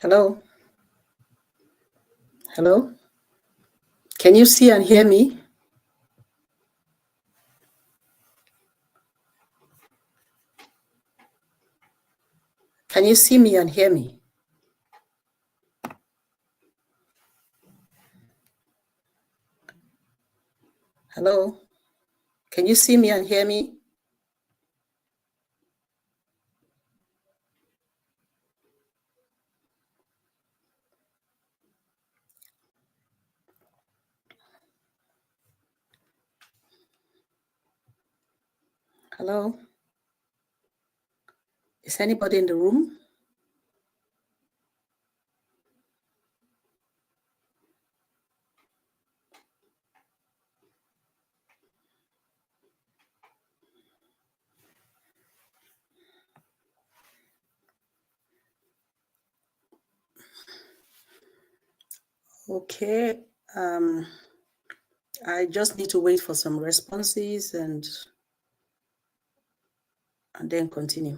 Hello? Hello? Can you see and hear me? Can you see me and hear me? Hello? Can you see me and hear me? Hello? Is anybody in the room? Okay. I just need to wait for some responses and then continue.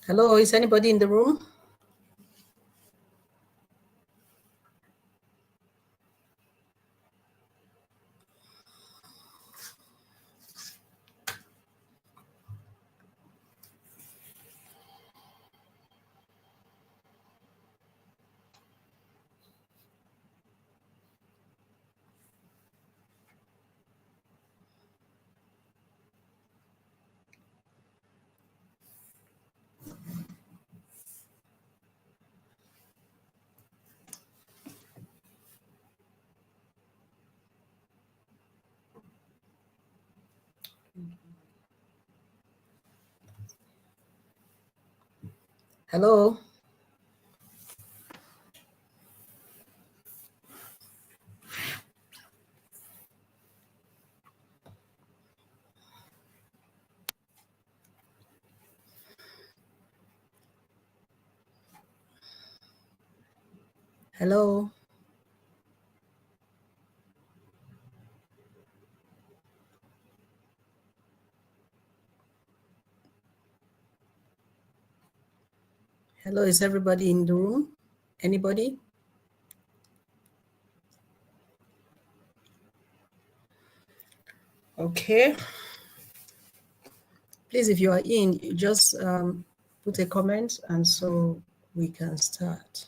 Hello, is anybody in the room? Hello? Hello? Hello, is everybody in the room? Anybody? Okay. Please, if you are in, you just put a comment and so we can start.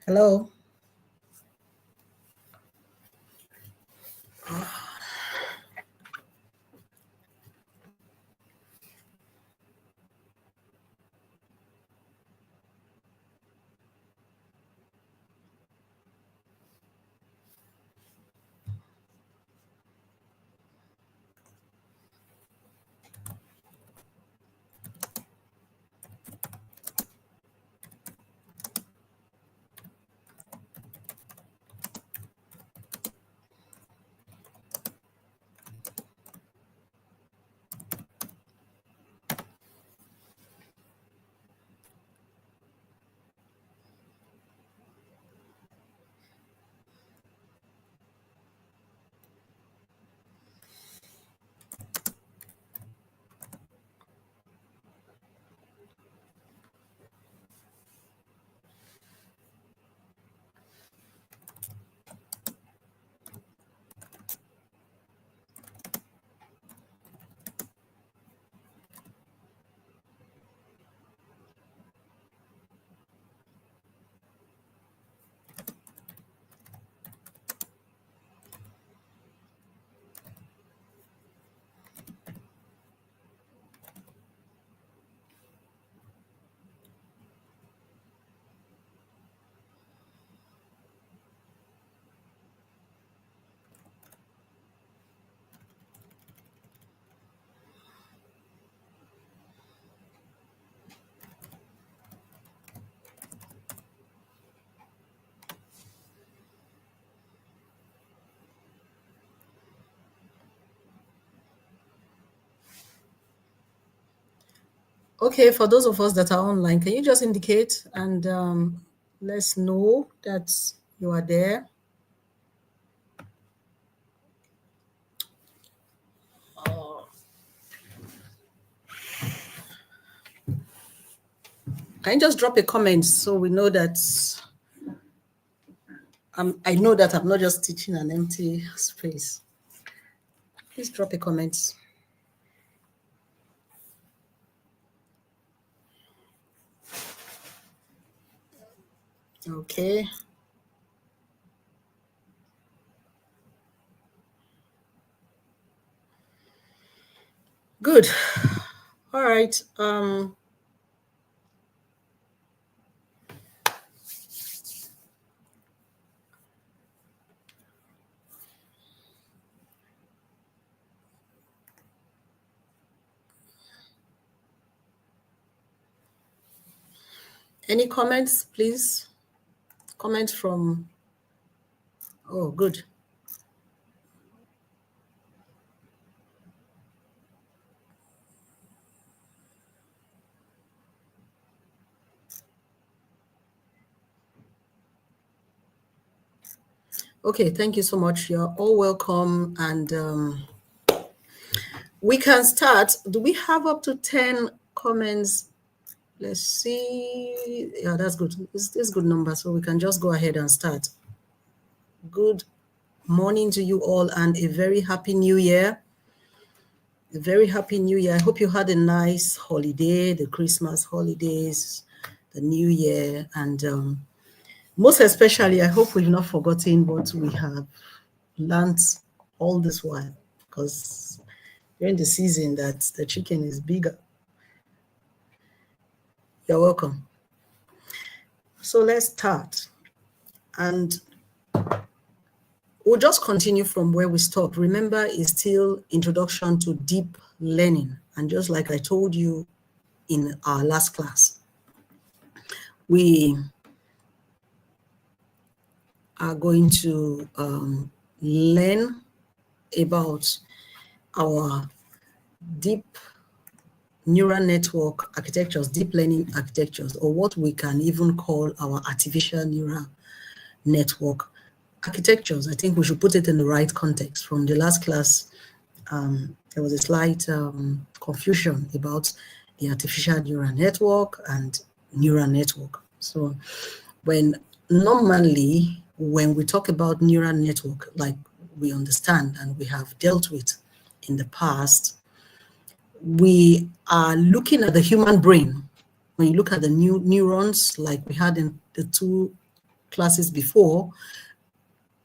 Hello. Okay, for those of us that are online, can you just indicate and let's know that you are there? Can you just drop a comment so we know that I know that I'm not just teaching an empty space. Please drop a comment. Okay. Good. All right. Any comments, please? Comments from, oh, good. Okay, thank you so much. You're all welcome. And we can start. Do we have up to 10 comments? Let's see. Yeah, that's good. It's good number, so we can just go ahead and start. Good morning to you all and a very happy new year. A very happy new year. I hope you had a nice holiday, the Christmas holidays, the new year, and most especially, I hope we've not forgotten what we have learned all this while, because during the season that the chicken is bigger. You're welcome. So let's start. And we'll just continue from where we stopped. Remember, it's still introduction to deep learning. And just like I told you in our last class, we are going to learn about our deep neural network architectures, deep learning architectures, or what we can even call our artificial neural network architectures. I think we should put it in the right context. From the last class, there was a slight confusion about the artificial neural network and neural network. So normally when we talk about neural network, like we understand and we have dealt with in the past, we are looking at the human brain. When you look at the neurons, like we had in the two classes before,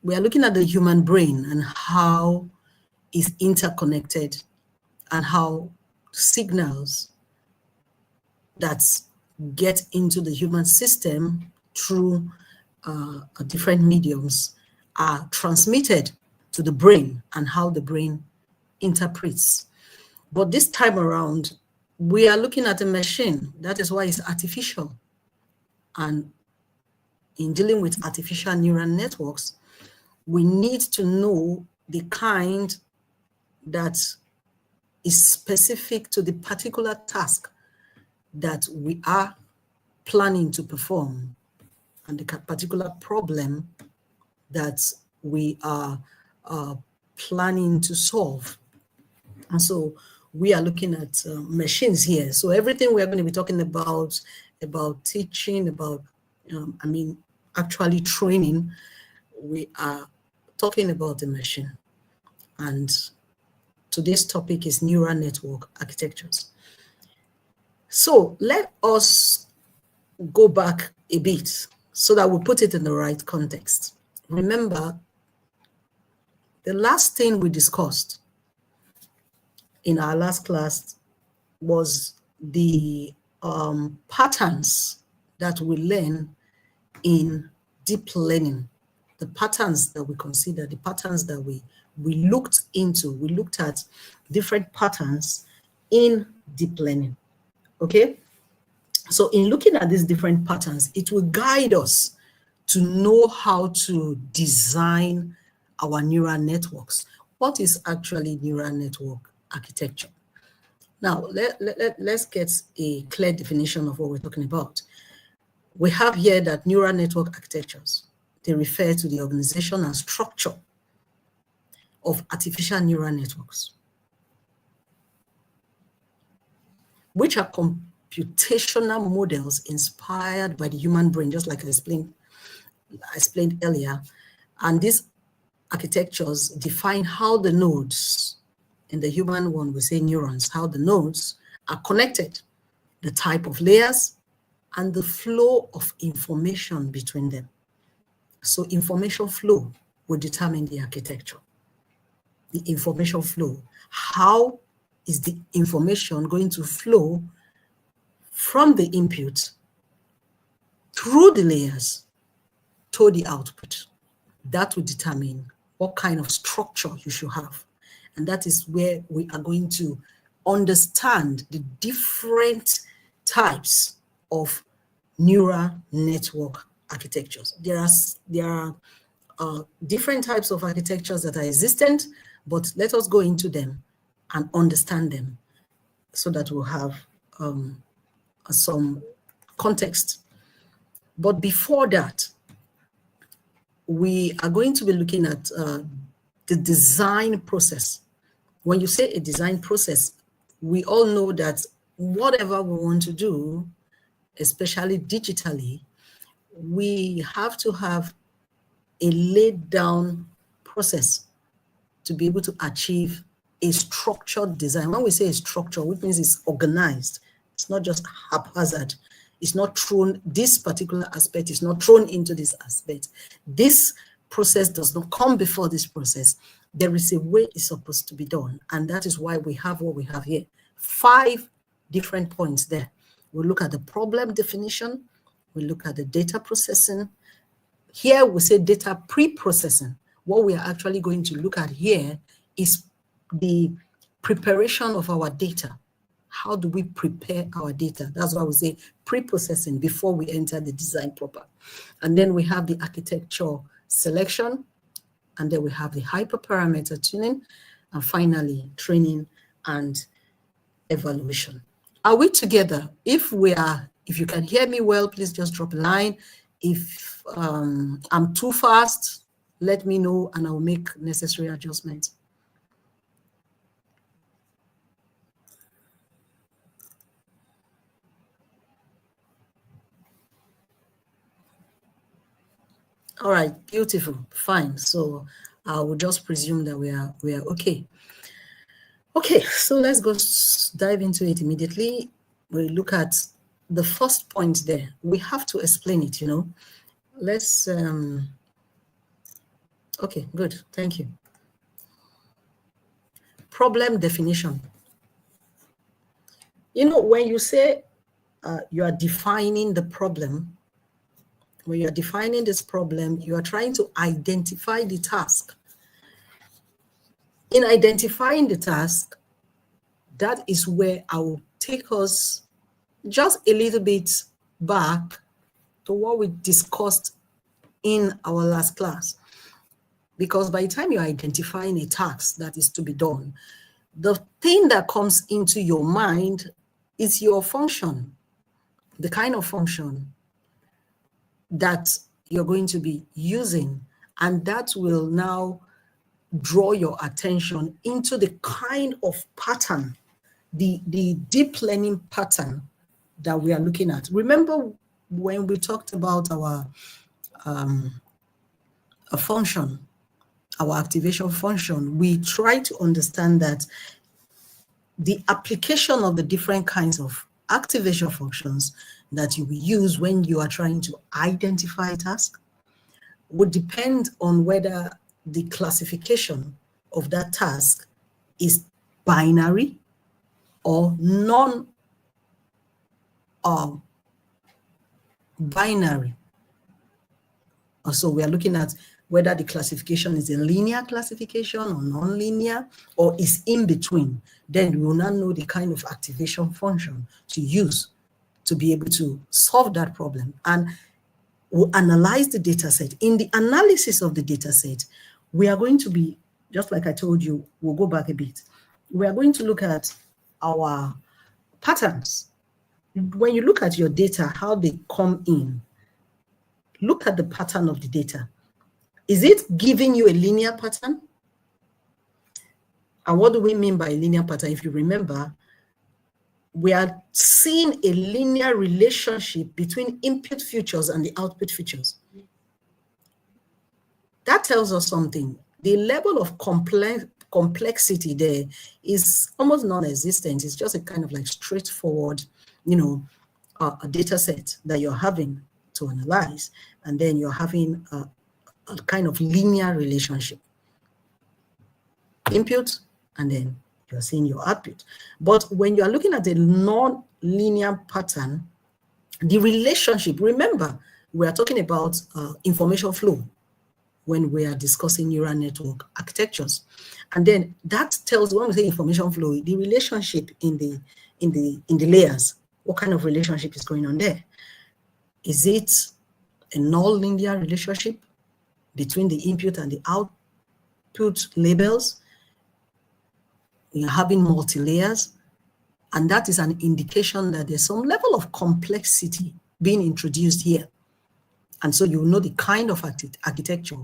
we are looking at the human brain and how it's interconnected and how signals that get into the human system through different mediums are transmitted to the brain and how the brain interprets. But this time around, we are looking at a machine. That is why it's artificial. And in dealing with artificial neural networks, we need to know the kind that is specific to the particular task that we are planning to perform and the particular problem that we are planning to solve. And so we are looking at machines here. So everything we're going to be talking about teaching, about, actually training, we are talking about the machine. And today's topic is neural network architectures. So let us go back a bit so that we put it in the right context. Remember, the last thing we discussed in our last class was the patterns that we learn in deep learning, the patterns that we consider, the patterns that we looked into. We looked at different patterns in deep learning, okay? So in looking at these different patterns, it will guide us to know how to design our neural networks. What is actually neural network architecture? Now, let's get a clear definition of what we're talking about. We have here that neural network architectures, they refer to the organization and structure of artificial neural networks, which are computational models inspired by the human brain, just like I explained earlier. And these architectures define how the nodes, in the human one we say neurons, how the nodes are connected, the type of layers, and the flow of information between them. So information flow will determine the architecture. The information flow. How is the information going to flow from the input through the layers to the output? That will determine what kind of structure you should have. And that is where we are going to understand the different types of neural network architectures. There are different types of architectures that are existent, but let us go into them and understand them so that we'll have some context. But before that, we are going to be looking at the design process. When you say a design process, we all know that whatever we want to do, especially digitally, we have to have a laid down process to be able to achieve a structured design. When we say a structure, which means it's organized. It's not just haphazard. It's not thrown, this particular aspect is not thrown into this aspect. This process does not come before this process. There is a way it's supposed to be done. And that is why we have what we have here. 5 different points there. We'll look at the problem definition. We'll look at the data processing. Here we say data pre-processing. What we are actually going to look at here is the preparation of our data. How do we prepare our data? That's why we say pre-processing before we enter the design proper. And then we have the architecture selection, and then we have the hyperparameter tuning, and finally training and evaluation. Are we together? If you can hear me well, please just drop a line. If I'm too fast, let me know and I'll make necessary adjustments. All right, beautiful, fine. So I will just presume that we are okay. Okay, so let's go dive into it immediately. We look at the first point there. We have to explain it, let's, okay, good, thank you. Problem definition. You know, when you say you are defining the problem, when you're defining this problem, you are trying to identify the task. In identifying the task, that is where I will take us just a little bit back to what we discussed in our last class. Because by the time you're identifying a task that is to be done, the thing that comes into your mind is your function, the kind of function that you're going to be using, and that will now draw your attention into the kind of pattern, the deep learning pattern that we are looking at. Remember when we talked about our a function, our activation function, we try to understand that the application of the different kinds of activation functions that you will use when you are trying to identify a task would depend on whether the classification of that task is binary or non-binary. So we are looking at whether the classification is a linear classification or non-linear or is in between. Then we will now know the kind of activation function to use to be able to solve that problem. And we'll analyze the data set. In the analysis of the data set, we are going to be, just like I told you, we'll go back a bit. We are going to look at our patterns. When you look at your data, how they come in, look at the pattern of the data. Is it giving you a linear pattern? And what do we mean by a linear pattern? If you remember, we are seeing a linear relationship between input features and the output features. That tells us something. The level of complexity there is almost non-existent. It's just a kind of like straightforward, a data set that you're having to analyze, and then you're having a kind of linear relationship. Input, and then you're seeing your output. But when you're looking at a non-linear pattern, the relationship, remember, we are talking about information flow when we are discussing neural network architectures. And then that tells, when we say information flow, the relationship in the layers, what kind of relationship is going on there? Is it a non-linear relationship between the input and the output labels? You're having multi-layers, and that is an indication that there's some level of complexity being introduced here. And so you know the kind of architecture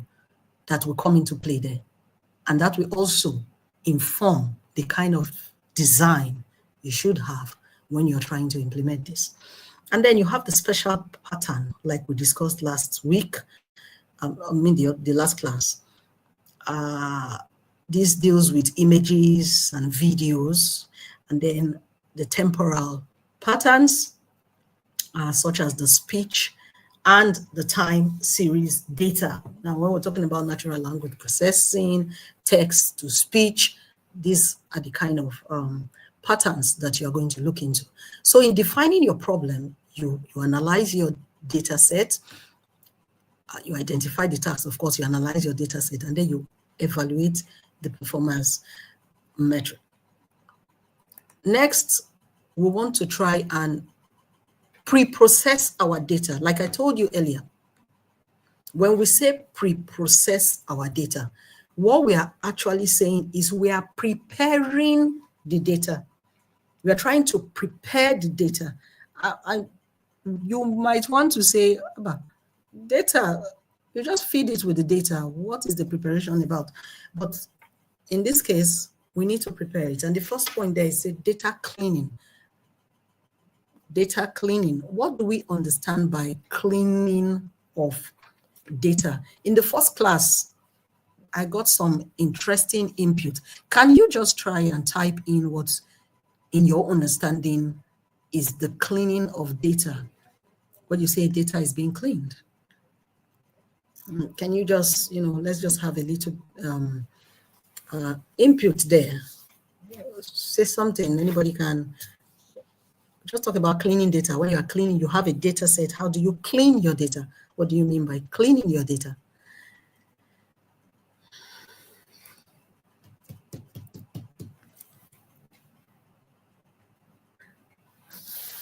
that will come into play there. And that will also inform the kind of design you should have when you're trying to implement this. And then you have the special pattern, like we discussed last week, the last class. This deals with images and videos, and then the temporal patterns, such as the speech and the time series data. Now, when we're talking about natural language processing, text to speech, these are the kind of patterns that you're going to look into. So in defining your problem, you analyze your data set, you identify the task, of course, you analyze your data set, and then you evaluate the performance metric. Next, we want to try and pre-process our data. Like I told you earlier, when we say pre-process our data, what we are actually saying is we are preparing the data. We are trying to prepare the data. You might want to say, data, you just feed it with the data. What is the preparation about? But in this case, we need to prepare it. And the first point there is data cleaning. Data cleaning. What do we understand by cleaning of data? In the first class, I got some interesting input. Can you just try and type in what, in your understanding, is the cleaning of data? What do you say data is being cleaned? Can you just, let's just have a little input there. Say something. Anybody can just talk about cleaning data. When you are cleaning, you have a data set. How do you clean your data? What do you mean by cleaning your data?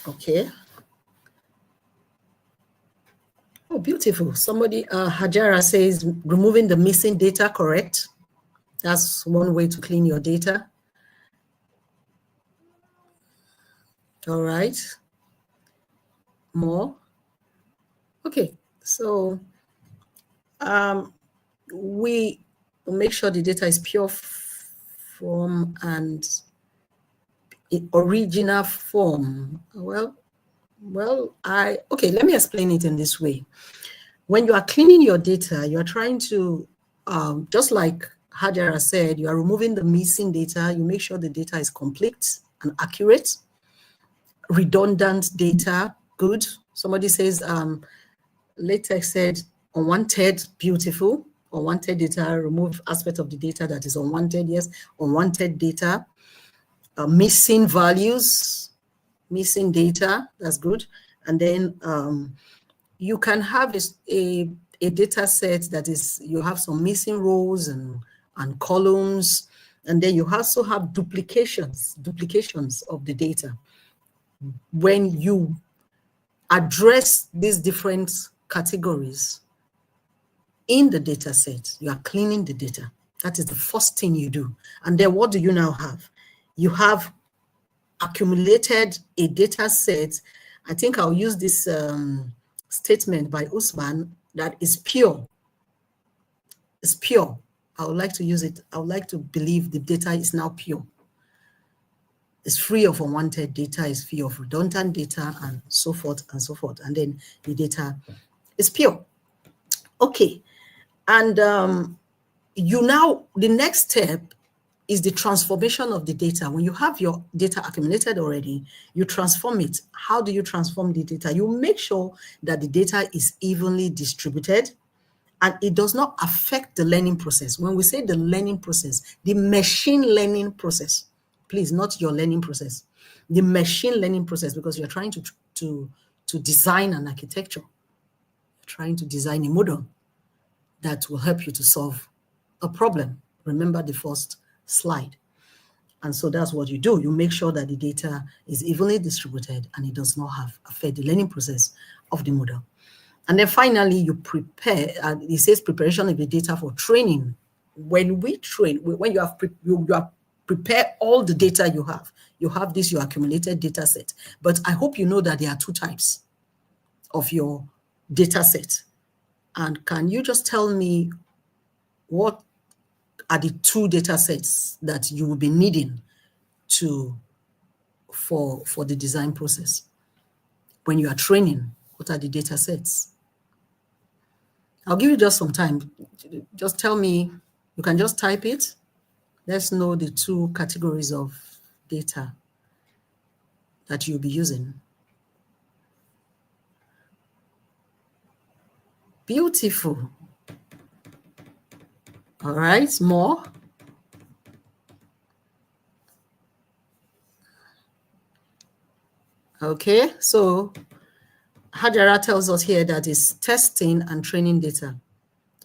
Okay. Oh, beautiful. Somebody, Hajara says, removing the missing data, correct? That's one way to clean your data. All right. More. Okay. So we make sure the data is pure form and original form. Okay, let me explain it in this way. When you are cleaning your data, you are trying to, just like Hajara said, you are removing the missing data. You make sure the data is complete and accurate. Redundant data, good. Somebody says, LaTeX said, unwanted, beautiful. Unwanted data, remove aspect of the data that is unwanted, yes. Unwanted data, missing values, missing data, that's good. And then you can have a data set that is, you have some missing rows and columns, and then you also have duplications of the data. When you address these different categories in the data set, you are cleaning the data. That is the first thing you do. And then what do you now have? You have accumulated a data set. I think I'll use this statement by Usman that is pure. It's pure. I would like to use it. I would like to believe the data is now pure. It's free of unwanted data, it's free of redundant data, and so forth and so forth. And then the data is pure. Okay. And the next step is the transformation of the data. When you have your data accumulated already, you transform it. How do you transform the data? You make sure that the data is evenly distributed and it does not affect the learning process. When we say the learning process, the machine learning process, please, not your learning process, the machine learning process, because you're trying to design an architecture, you're trying to design a model that will help you to solve a problem. Remember the first slide. And so that's what you do. You make sure that the data is evenly distributed and it does not affect the learning process of the model. And then finally, you prepare, it says preparation of the data for training. When we train, when you have prepare all the data you have this, your accumulated data set. But I hope you know that there are two types of your data set. And can you just tell me what are the two data sets that you will be needing for the design process? When you are training, what are the data sets? I'll give you just some time. Just tell me, you can just type it. Let's know the two categories of data that you'll be using. Beautiful. All right, more. Okay, so Hajara tells us here that it's testing and training data,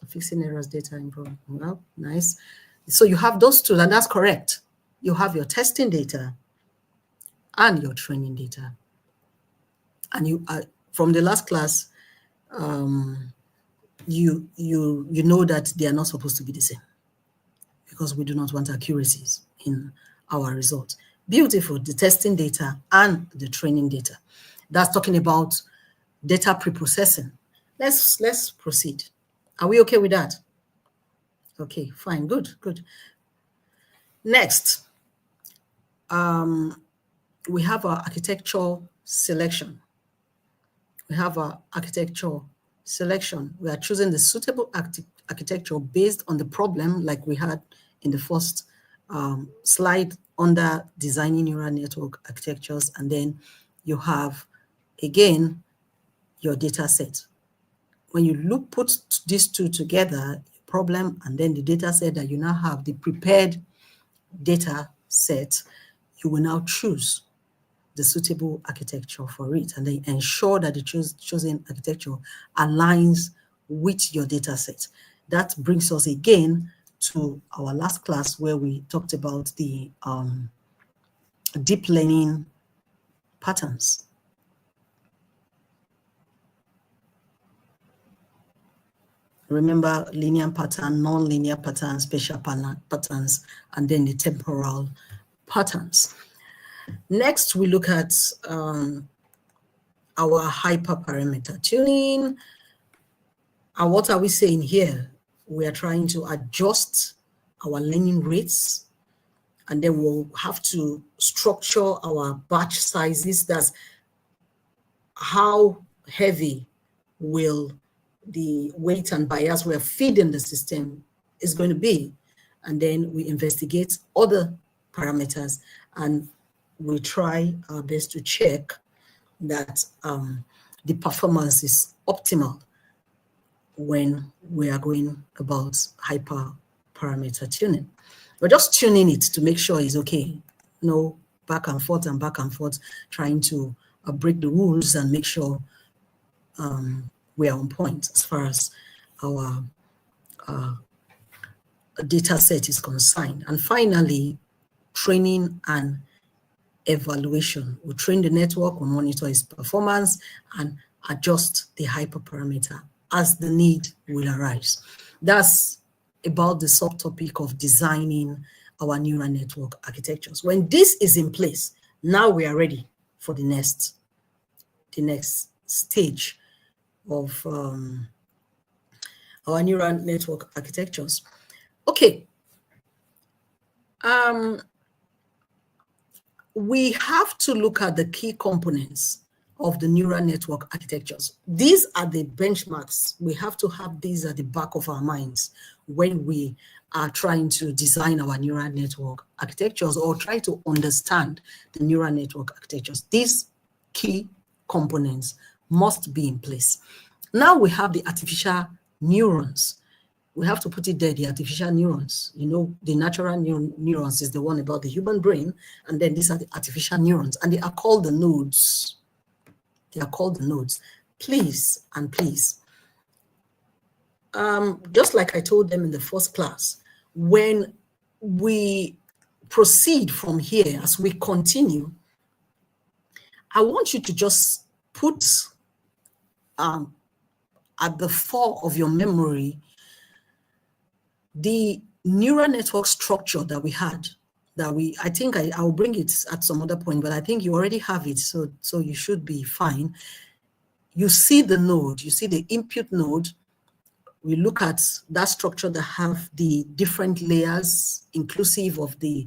fixing errors, data improvement. Well, nice. So you have those two, and that's correct. You have your testing data and your training data. And you from the last class, you know that they are not supposed to be the same because we do not want accuracies in our results. Beautiful, the testing data and the training data. That's talking about data preprocessing. Let's proceed. Are we okay with that? Okay, fine, good. Next, we have our architectural selection. We have our architectural selection. We are choosing the suitable architecture based on the problem, like we had in the first slide under designing neural network architectures. And then you have, again, your data set. when you put these two together, problem and then the data set that you now have, the prepared data set, you will now choose the suitable architecture for it, and then ensure that the chosen architecture aligns with your data set. That brings us again to our last class where we talked about the deep learning patterns. Remember linear pattern, non-linear patterns, spatial patterns, and then the temporal patterns. Next, we look at our hyperparameter tuning. And what are we saying here? We are trying to adjust our learning rates, and then we'll have to structure our batch sizes. That's how heavy will the weight and bias we're feeding the system is going to be. And then we investigate other parameters and we try our best to check that the performance is optimal when we are going about hyperparameter tuning. We're just tuning it to make sure it's okay. No back and forth, trying to break the rules and make sure we are on point as far as our data set is concerned. And finally, training and evaluation. We train the network, we monitor its performance, and adjust the hyperparameter as the need will arise. That's about the subtopic of designing our neural network architectures. When this is in place, now we are ready for the next stage of our neural network architectures. Okay. We have to look at the key components of the neural network architectures. These are the benchmarks. We have to have these at the back of our minds when we are trying to design our neural network architectures or try to understand the neural network architectures. These key components must be in place. Now we have the artificial neurons. We have to put it there, the artificial neurons. You know, the natural neurons is the one about the human brain, and then these are the artificial neurons, and they are called the nodes. They are called the nodes. Please and please, just like I told them in the first class, when we proceed from here, as we continue, I want you to just put at the fore of your memory the neural network structure that we had, I think I'll bring it at some other point, but I think you already have it, so you should be fine. You see the node, you see the input node. We look at that structure that have the different layers, inclusive of the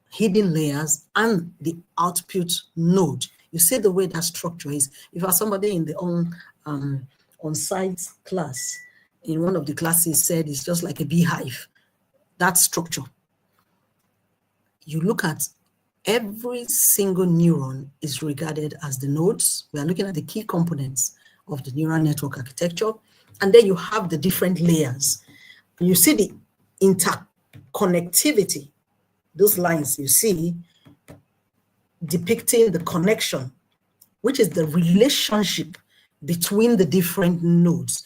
hidden layers, and the output node. You see the way that structure is. If you are somebody in the on-site class, in one of the classes said it's just like a beehive, that structure. You look at every single neuron is regarded as the nodes. We are looking at the key components of the neural network architecture. And then you have the different layers. You see the interconnectivity. Those lines you see depicting the connection, which is the relationship between the different nodes,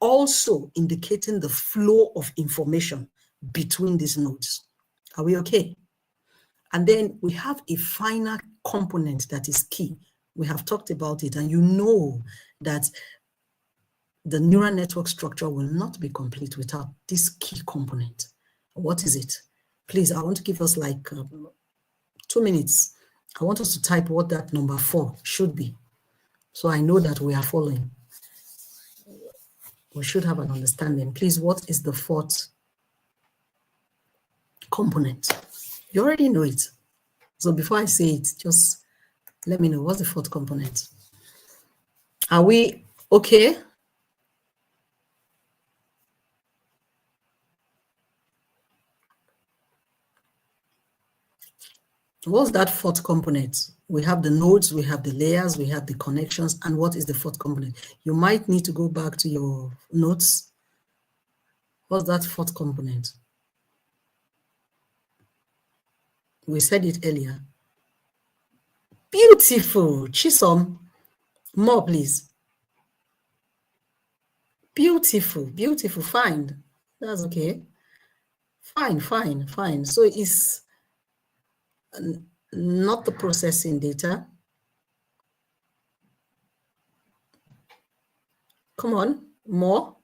also indicating the flow of information between these nodes. Are we okay? And then we have a final component that is key. We have talked about it, and you know that the neural network structure will not be complete without this key component. What is it? Please, I want to give us like 2 minutes. I want us to type what that number 4 should be, so I know that we are following. We should have an understanding. Please, what is the 4th component? You already know it. So before I say it, just let me know what's the 4th component. Are we okay? What's that 4th component? We have the nodes, we have the layers, we have the connections, and what is the fourth component? You might need to go back to your notes. What's that fourth component? We said it earlier. Beautiful. Chisom, more please. Beautiful, beautiful, fine. That's okay. Fine, fine, fine. So it's not the processing data. Come on, more.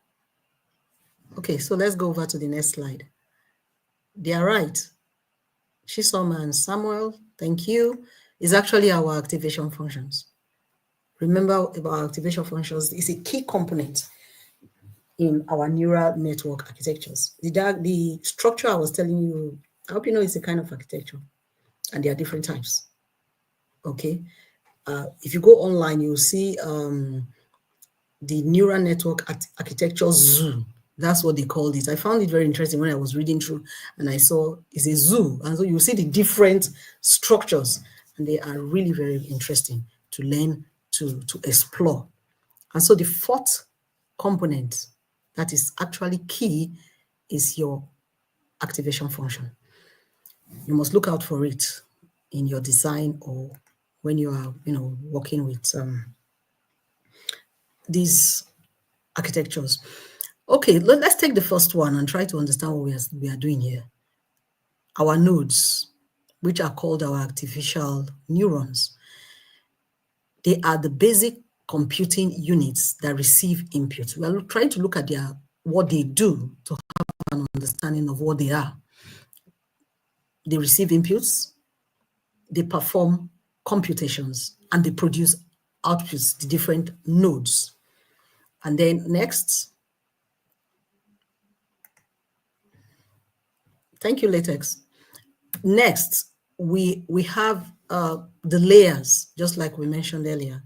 Okay, so let's go over to the next slide. They are right. Chisom and Samuel, thank you. Is actually our activation functions. Remember about activation functions is a key component in our neural network architectures. The structure I was telling you, I hope you know it's a kind of architecture, and there are different types. Okay, if you go online, you'll see the neural network architecture zoo. That's what they called it. I found it very interesting when I was reading through, and I saw it's a zoo, and so you see the different structures, and they are really very interesting to learn to explore. And so the fourth component that is actually key is your activation function. You must look out for it in your design or when you are, working with these architectures. Okay, let's take the first one and try to understand what we are doing here. Our nodes, which are called our artificial neurons, they are the basic computing units that receive input. We are trying to look at what they do to have an understanding of what they are. They receive inputs, they perform computations, and they produce outputs, the different nodes. And then next, thank you, Latex. Next, we have the layers, just like we mentioned earlier.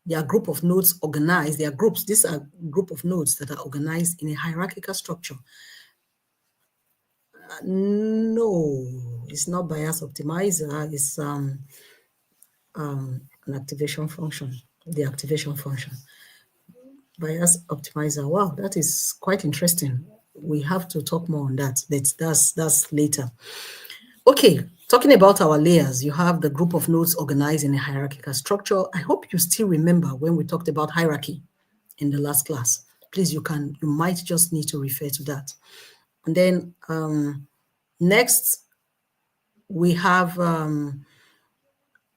They are group of nodes organized. They are groups. These are group of nodes that are organized in a hierarchical structure. No, it's not bias optimizer. It's an activation function. The activation function. Bias optimizer. Wow, that is quite interesting. We have to talk more on that. That's later. Okay, talking about our layers, you have the group of nodes organized in a hierarchical structure. I hope you still remember when we talked about hierarchy in the last class. Please, you might just need to refer to that. And then next, we have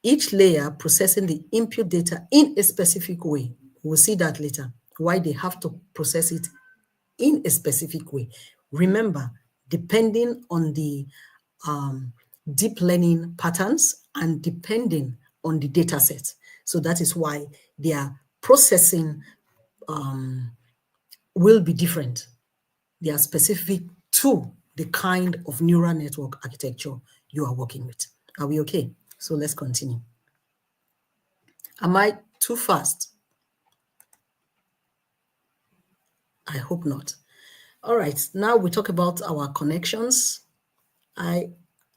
each layer processing the input data in a specific way. We'll see that later, why they have to process it in a specific way. Remember, depending on the deep learning patterns and depending on the data set. So that is why their processing will be different. They are specific to the kind of neural network architecture you are working with. Are we okay? So let's continue. Am I too fast? I hope not. All right, now we talk about our connections.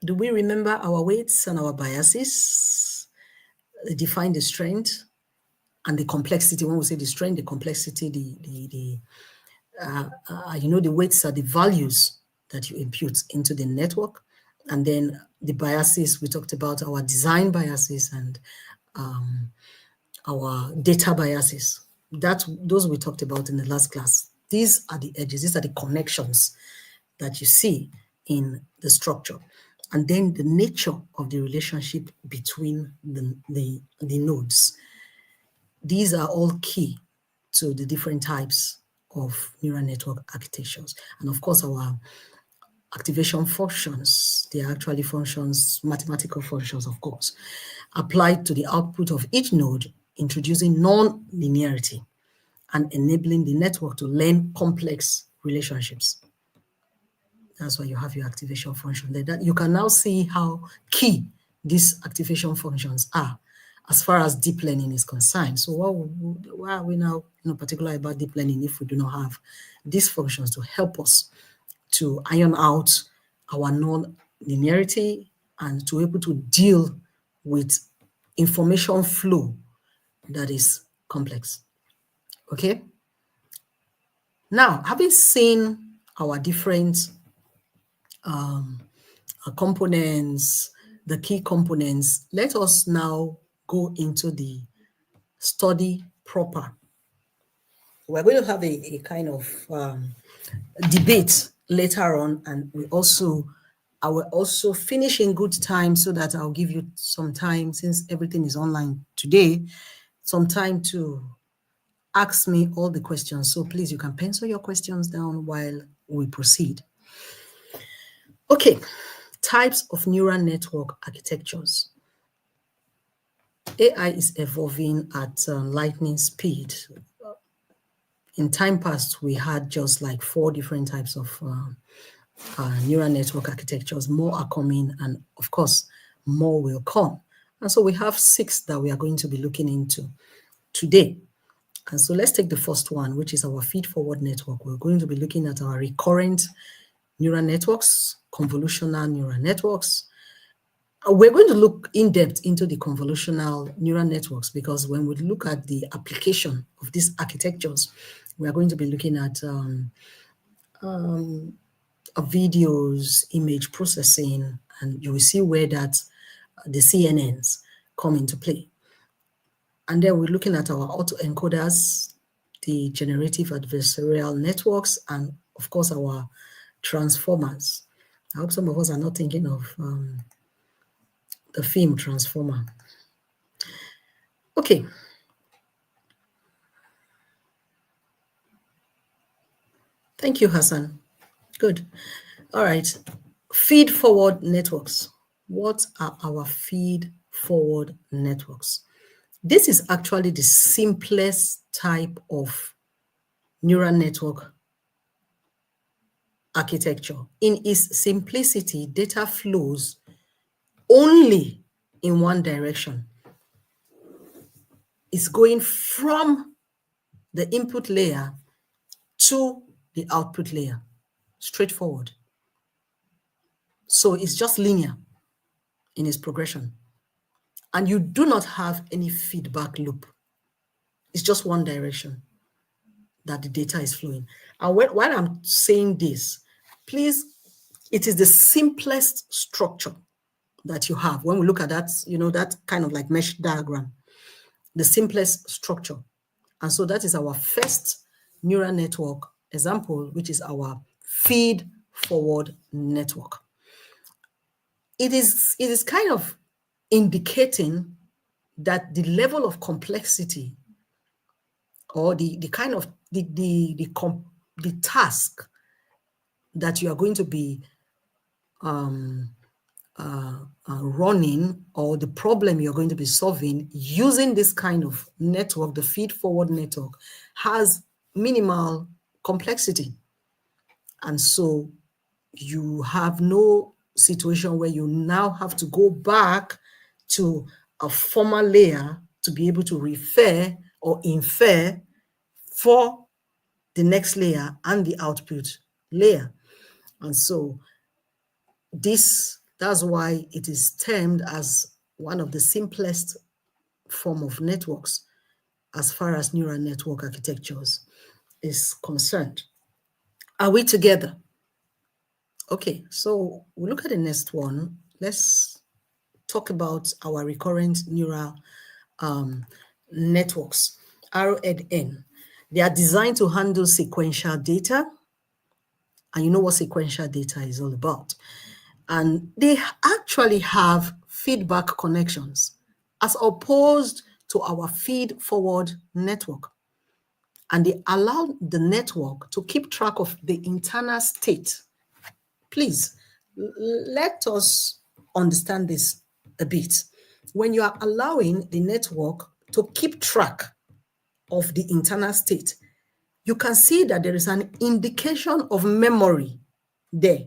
Do we remember our weights and our biases? They define the strength and the complexity. When we say the strength, the complexity, the weights are the values that you impute into the network. And then the biases, we talked about our design biases and our data biases. Those we talked about in the last class. These are the edges, these are the connections that you see in the structure. And then the nature of the relationship between the nodes. These are all key to the different types of neural network architectures. And of course, our activation functions, they are actually functions, mathematical functions, of course, applied to the output of each node, introducing non-linearity and enabling the network to learn complex relationships. That's why you have your activation function there. That you can now see how key these activation functions are as far as deep learning is concerned. So why are we now particular about deep learning if we do not have these functions to help us to iron out our non-linearity and to be able to deal with information flow that is complex. Okay. Now, having seen our different components, the key components, let us now go into the study proper. We're going to have a kind of debate later on, and I will also finish in good time so that I'll give you some time, since everything is online today, some time to ask me all the questions. So please, you can pencil your questions down while we proceed. Okay, types of neural network architectures. AI is evolving at lightning speed. In time past, we had just like 4 different types of neural network architectures. More are coming, and of course, more will come. And so we have 6 that we are going to be looking into today. And so let's take the first one, which is our feed-forward network. We're going to be looking at our recurrent neural networks, convolutional neural networks. We're going to look in depth into the convolutional neural networks, because when we look at the application of these architectures, we are going to be looking at videos, image processing, and you will see where that the CNNs come into play. And then we're looking at our autoencoders, the generative adversarial networks, and of course our transformers. I hope some of us are not thinking of the film Transformer. Okay. Thank you, Hassan. Good. All right. Feed-forward networks. What are our feed-forward networks? This is actually the simplest type of neural network architecture. In its simplicity, data flows only in one direction. It's going from the input layer to the output layer, straightforward. So it's just linear in its progression. And you do not have any feedback loop. It's just one direction that the data is flowing. And while I'm saying this, please, it is the simplest structure that you have. When we look at that, that kind of like mesh diagram, the simplest structure. And so that is our first neural network example, which is our feed-forward network. It is kind of indicating that the level of complexity, or the kind of the task that you are going to be running, or the problem you're going to be solving using this kind of network, the feed-forward network, has minimal complexity. And so you have no situation where you now have to go back to a former layer to be able to refer or infer for the next layer and the output layer. And so that's why it is termed as one of the simplest form of networks as far as neural network architectures is concerned. Are we together? Okay, so we'll look at the next one. Let's talk about our recurrent neural networks, RNN. They are designed to handle sequential data. And you know what sequential data is all about. And they actually have feedback connections as opposed to our feed-forward network. And they allow the network to keep track of the internal state. Please, let us understand this a bit. When you are allowing the network to keep track of the internal state, you can see that there is an indication of memory there.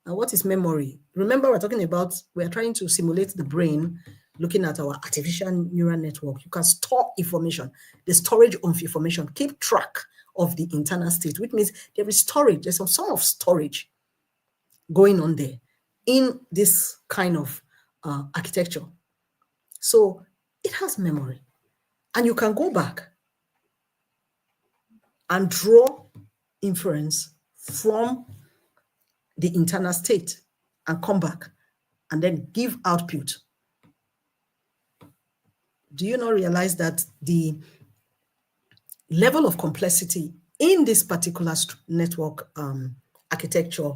And what is memory? Remember, we're trying to simulate the brain, looking at our artificial neural network. You can store information, the storage of information, keep track of the internal state, which means there is storage, there's some sort of storage going on there in this kind of architecture. So it has memory. And you can go back and draw inference from the internal state and come back and then give output. Do you not realize that the level of complexity in this particular network architecture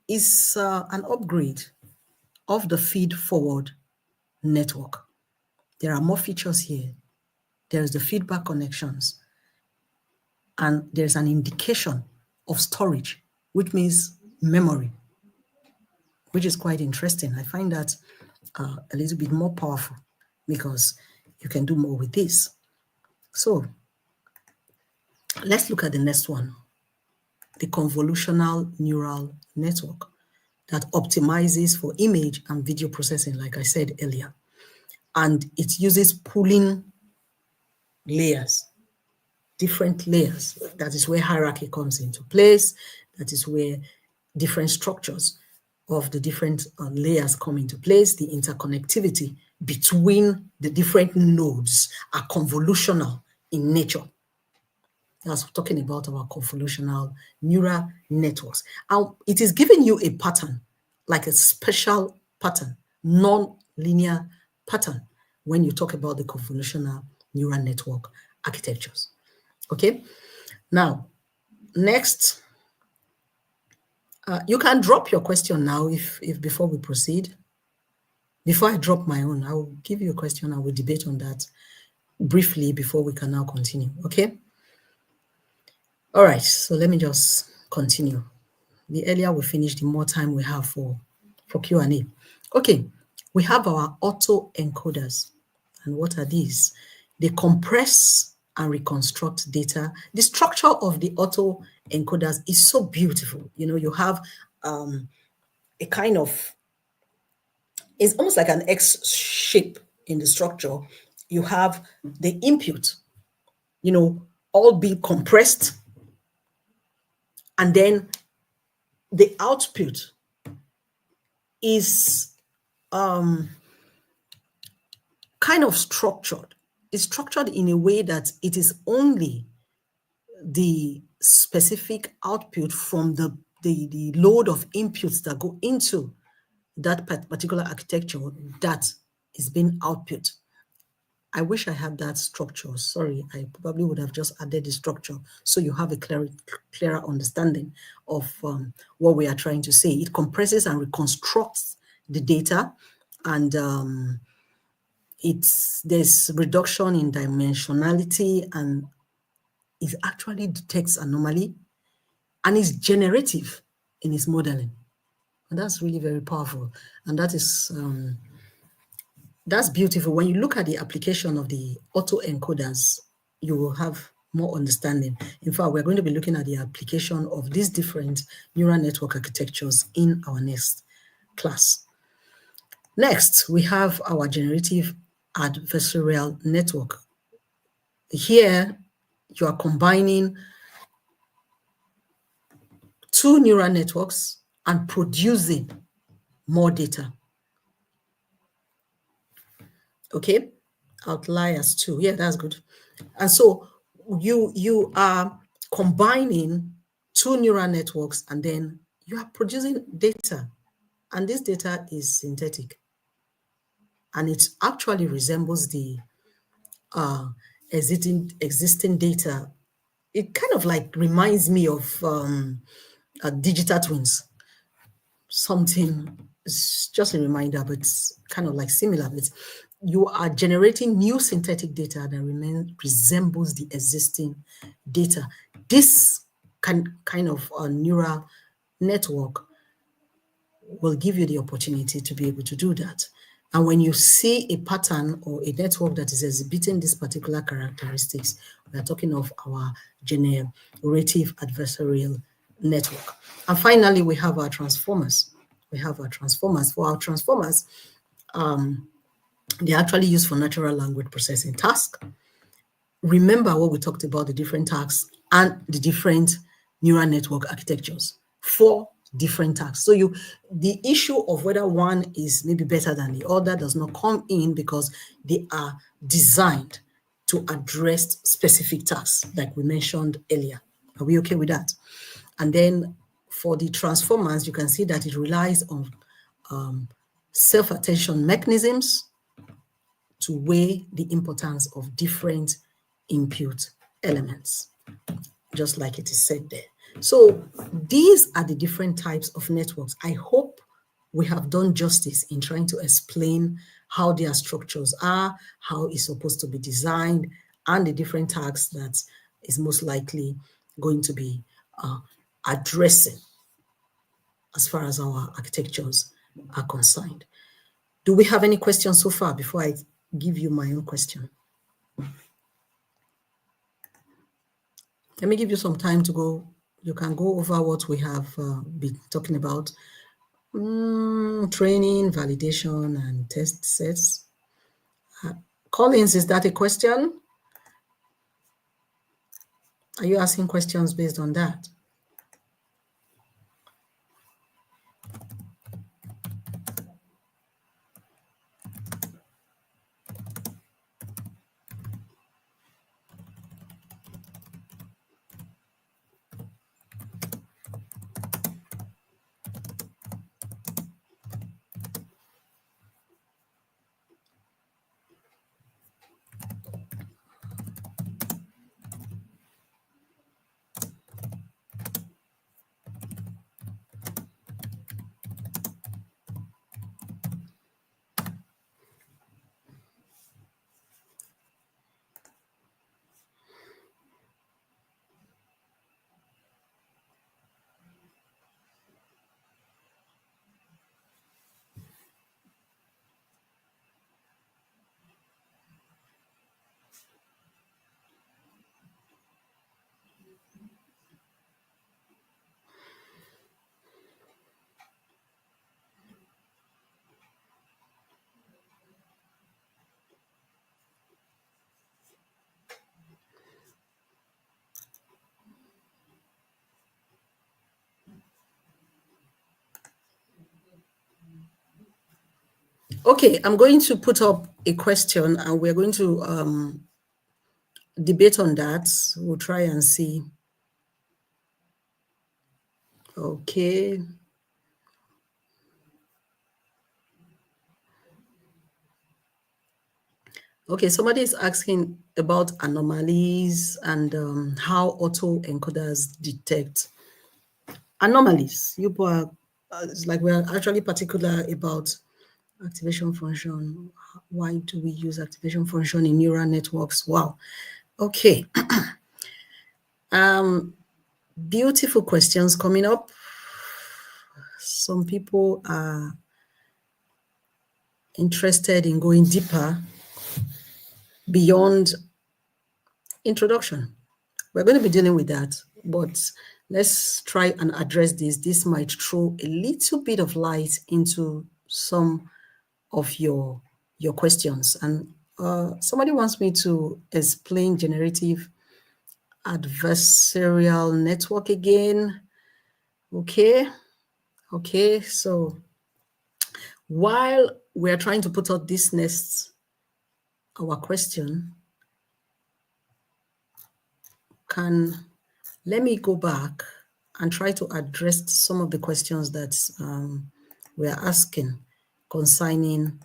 is an upgrade of the feed-forward network? There are more features here. There's the feedback connections, and there's an indication of storage, which means memory, which is quite interesting. I find that a little bit more powerful because you can do more with this. So let's look at the next one, the convolutional neural network that optimizes for image and video processing, like I said earlier. And it uses pooling layers, different layers. That is where hierarchy comes into place. That is where different structures of the different layers come into place. The interconnectivity between the different nodes are convolutional in nature. That's talking about our convolutional neural networks. And it is giving you a pattern, like a special pattern, non-linear pattern, when you talk about the convolutional neural network architectures. Okay, now, next, you can drop your question now if before we proceed. Before I drop my own, I will give you a question. I will debate on that briefly before we can now continue, okay? All right, so let me just continue. The earlier we finish, the more time we have for Q&A. Okay, we have our autoencoders. And what are these? They compress and reconstruct data. The structure of the autoencoders is so beautiful. You know, you have a kind of, it's almost like an X shape in the structure. You have the input, you know, all being compressed, and then the output is kind of structured. It's structured in a way that it is only the specific output from the load of inputs that go into that particular architecture that is being output. I wish I had that structure. Sorry, I probably would have just added the structure so you have a clearer understanding of what we are trying to say. It compresses and reconstructs the data, and there's reduction in dimensionality, and it actually detects anomaly, and is generative in its modeling. And that's really very powerful. And that is that's beautiful. When you look at the application of the autoencoders, you will have more understanding. In fact, we're going to be looking at the application of these different neural network architectures in our next class. Next, we have our generative adversarial network. Here, you are combining two neural networks and producing more data. Okay, outliers too. Yeah, that's good. And so you are combining two neural networks, and then you are producing data. And this data is synthetic. And it actually resembles the existing data. It kind of like reminds me of digital twins. Something, it's just a reminder, but it's kind of like similar. But you are generating new synthetic data that resembles the existing data. This kind of neural network will give you the opportunity to be able to do that. And when you see a pattern or a network that is exhibiting these particular characteristics, we are talking of our generative adversarial network. And finally, we have our transformers. For our transformers, they're actually used for natural language processing tasks. Remember what we talked about, the different tasks and the different neural network architectures. For different tasks. So the issue of whether one is maybe better than the other does not come in, because they are designed to address specific tasks, like we mentioned earlier. Are we okay with that? And then for the transformers, you can see that it relies on self-attention mechanisms to weigh the importance of different input elements, just like it is said there. So these are the different types of networks. I hope we have done justice in trying to explain how their structures are, how it's supposed to be designed, and the different tasks that is most likely going to be addressing as far as our architectures are concerned. Do we have any questions so far before I give you my own question? Let me give you some time to go. You can go over what we have been talking about. Training, validation, and test sets. Collins, is that a question? Are you asking questions based on that? Okay, I'm going to put up a question and we're going to debate on that. We'll try and see. Okay. Okay, somebody is asking about anomalies and how autoencoders detect anomalies. It's like we're actually particular about activation function. Why do we use activation function in neural networks? Wow. Okay. Beautiful questions coming up. Some people are interested in going deeper beyond introduction. We're going to be dealing with that, but let's try and address this. This might throw a little bit of light into some of your questions. And somebody wants me to explain generative adversarial network again. Okay, so while we're trying to put out this next, our question, let me go back and try to address some of the questions that we're asking concerning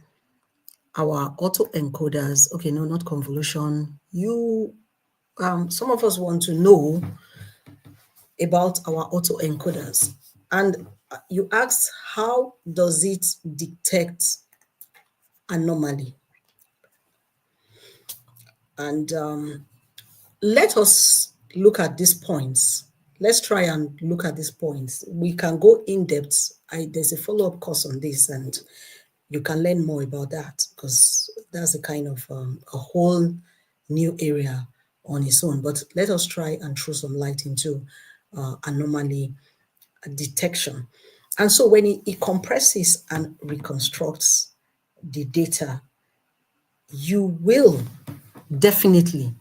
our autoencoders. Okay, no, not convolution. Some of us want to know about our autoencoders. And you asked, how does it detect anomaly? And let us look at these points. Let's try and look at these points. We can go in depth. There's a follow-up course on this, and you can learn more about that, because that's a kind of a whole new area on its own. But let us try and throw some light into anomaly detection. And so when it compresses and reconstructs the data, you will definitely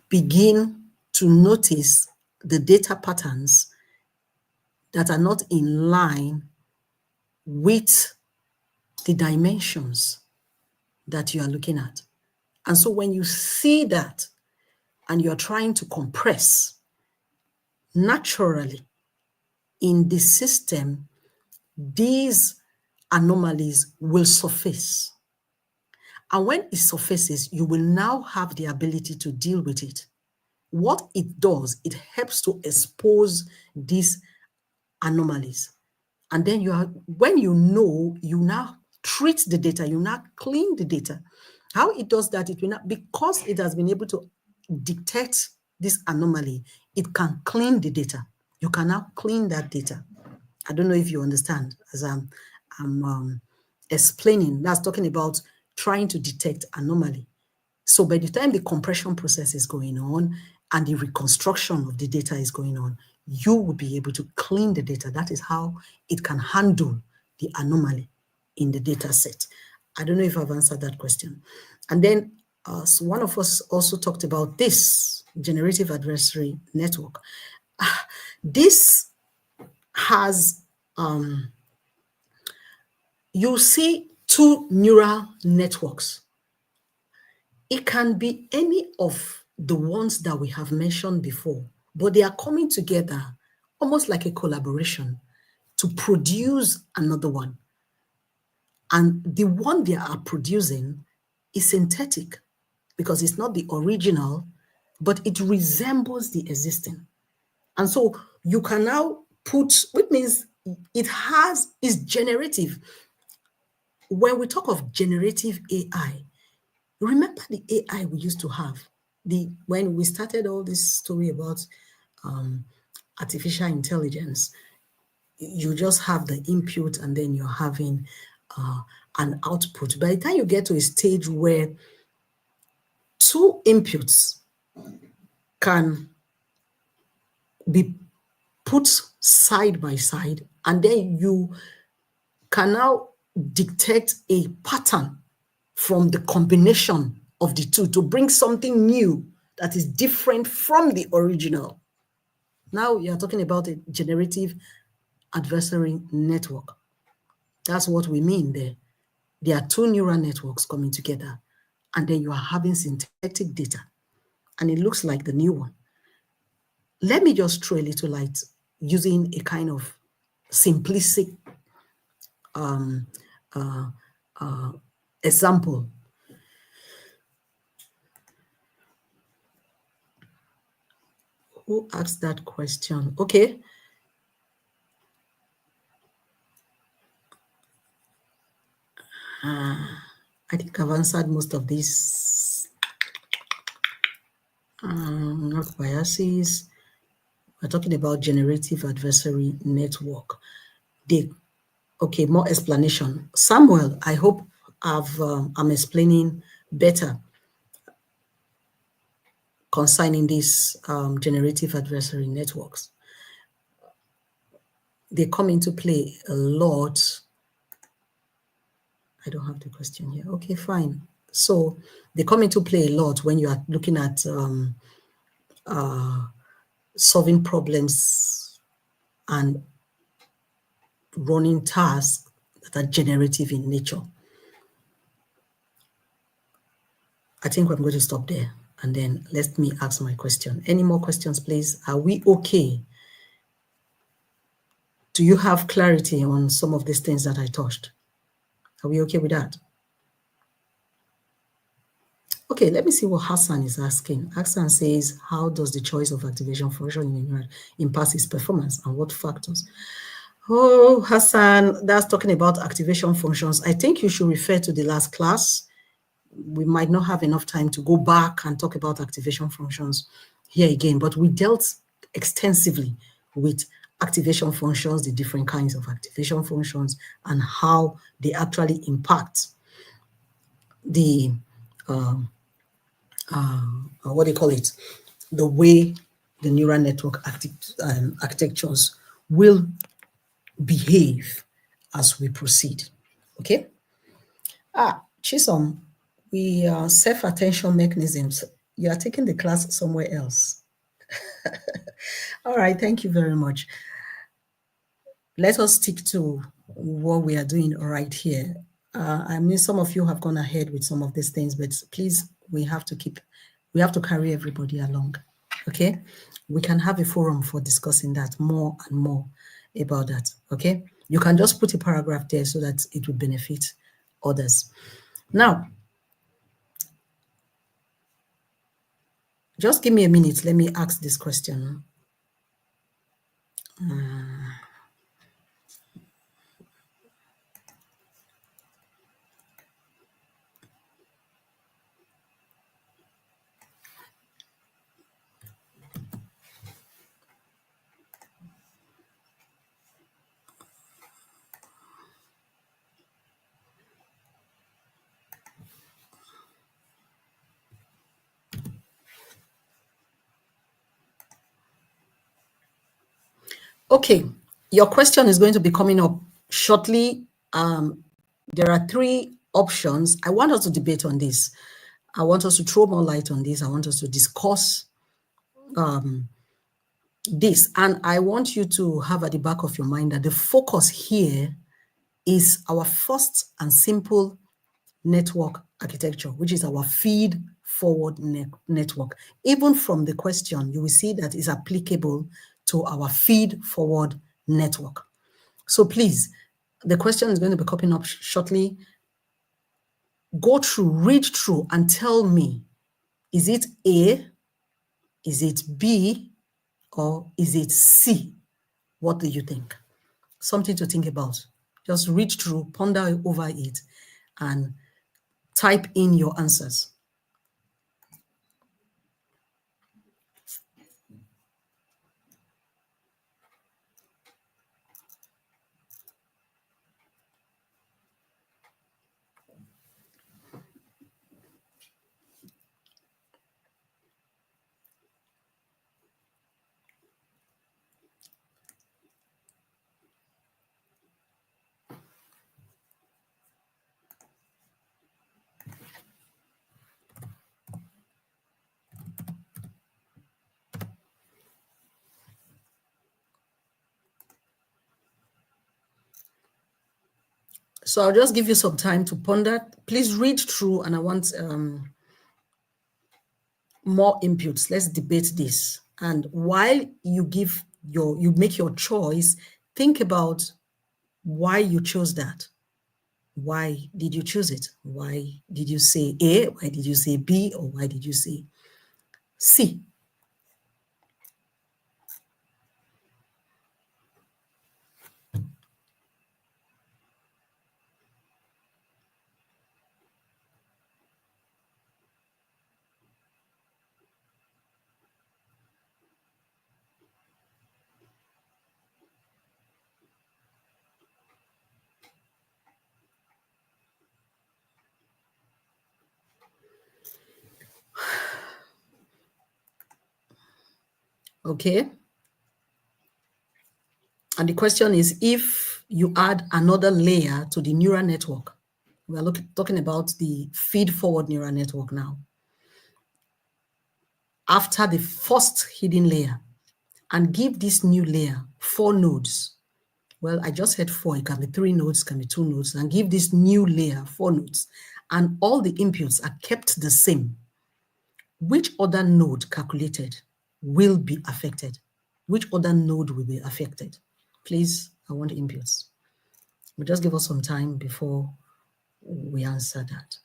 begin to notice the data patterns that are not in line with the dimensions that you are looking at. And so when you see that and you're trying to compress, naturally in the system, these anomalies will surface. And when it surfaces, you will now have the ability to deal with it. What it does, it helps to expose these anomalies. And then when you know, you now treat the data, you now clean the data. How it does that, it will not, because it has been able to detect this anomaly, it can clean the data. You can now clean that data. I don't know if you understand as I'm explaining. That's talking about trying to detect anomaly. So by the time the compression process is going on and the reconstruction of the data is going on, you will be able to clean the data. That is how it can handle the anomaly in the data set. I don't know if I've answered that question. And then so one of us also talked about this generative adversary network. This has, you see two neural networks. It can be any of the ones that we have mentioned before, but they are coming together almost like a collaboration to produce another one. And the one they are producing is synthetic because it's not the original, but it resembles the existing. And so you can now put, which means it's generative. When we talk of generative AI, remember the AI we used to have, when we started all this story about artificial intelligence, you just have the input and then you're having an output. By the time you get to a stage where two inputs can be put side by side, and then you can now detect a pattern from the combination of the two to bring something new that is different from the original. Now you're talking about a generative adversary network. That's what we mean there. There are two neural networks coming together, and then you are having synthetic data, and it looks like the new one. Let me just throw a little light using a kind of simplistic example. Who asked that question? Okay. I think I've answered most of these. Not biases. We're talking about generative adversary network. Okay, more explanation. Samuel, I hope I'm explaining better concerning these generative adversary networks. They come into play a lot. I don't have the question here. Okay, fine. So they come into play a lot when you are looking at solving problems and running tasks that are generative in nature. I think I'm going to stop there and then let me ask my question. Any more questions, please? Are we okay? Do you have clarity on some of these things that I touched? Are we okay with that? Okay, let me see what Hassan is asking. Hassan says, how does the choice of activation function in a neural impact its performance and what factors? Oh, Hassan, that's talking about activation functions. I think you should refer to the last class. We might not have enough time to go back and talk about activation functions here again, but we dealt extensively with activation functions, the different kinds of activation functions, and how they actually impact the what do you call it? The way the neural network architectures will behave as we proceed. Okay. Chisom, we are self-attention mechanisms. You are taking the class somewhere else. All right, thank you very much. let us stick to what we are doing right here. I mean, some of you have gone ahead with some of these things, but please, we have to carry everybody along. Okay, we can have a forum for discussing that more and more about that. Okay, you can just put a paragraph there so that it will benefit others. Now, just give me a minute. Let me ask this question. Okay, your question is going to be coming up shortly. There are three options. I want us to debate on this. I want us to throw more light on this. I want us to discuss this. And I want you to have at the back of your mind that the focus here is our first and simple network architecture, which is our feed forward network. Even from the question, you will see that is applicable to our feed forward network. So please, the question is going to be coming up shortly. Go through, read through, and tell me, is it A, is it B, or is it C? What do you think? Something to think about. Just read through, ponder over it, and type in your answers. So I'll just give you some time to ponder. Please read through, and I want more inputs. Let's debate this. And while you make your choice, think about why you chose that. Why did you choose it? Why did you say A? Why did you say B? Or why did you say C? Okay. And the question is, if you add another layer to the neural network, we are talking about the feed-forward neural network now, after the first hidden layer, and give this new layer 4 nodes. Well, I just said 4. It can be 3 nodes, can be 2 nodes, and give this new layer 4 nodes, and all the inputs are kept the same. Which other node calculated will be affected? Which other node will be affected? Please, I want inputs. But just give us some time before we answer that.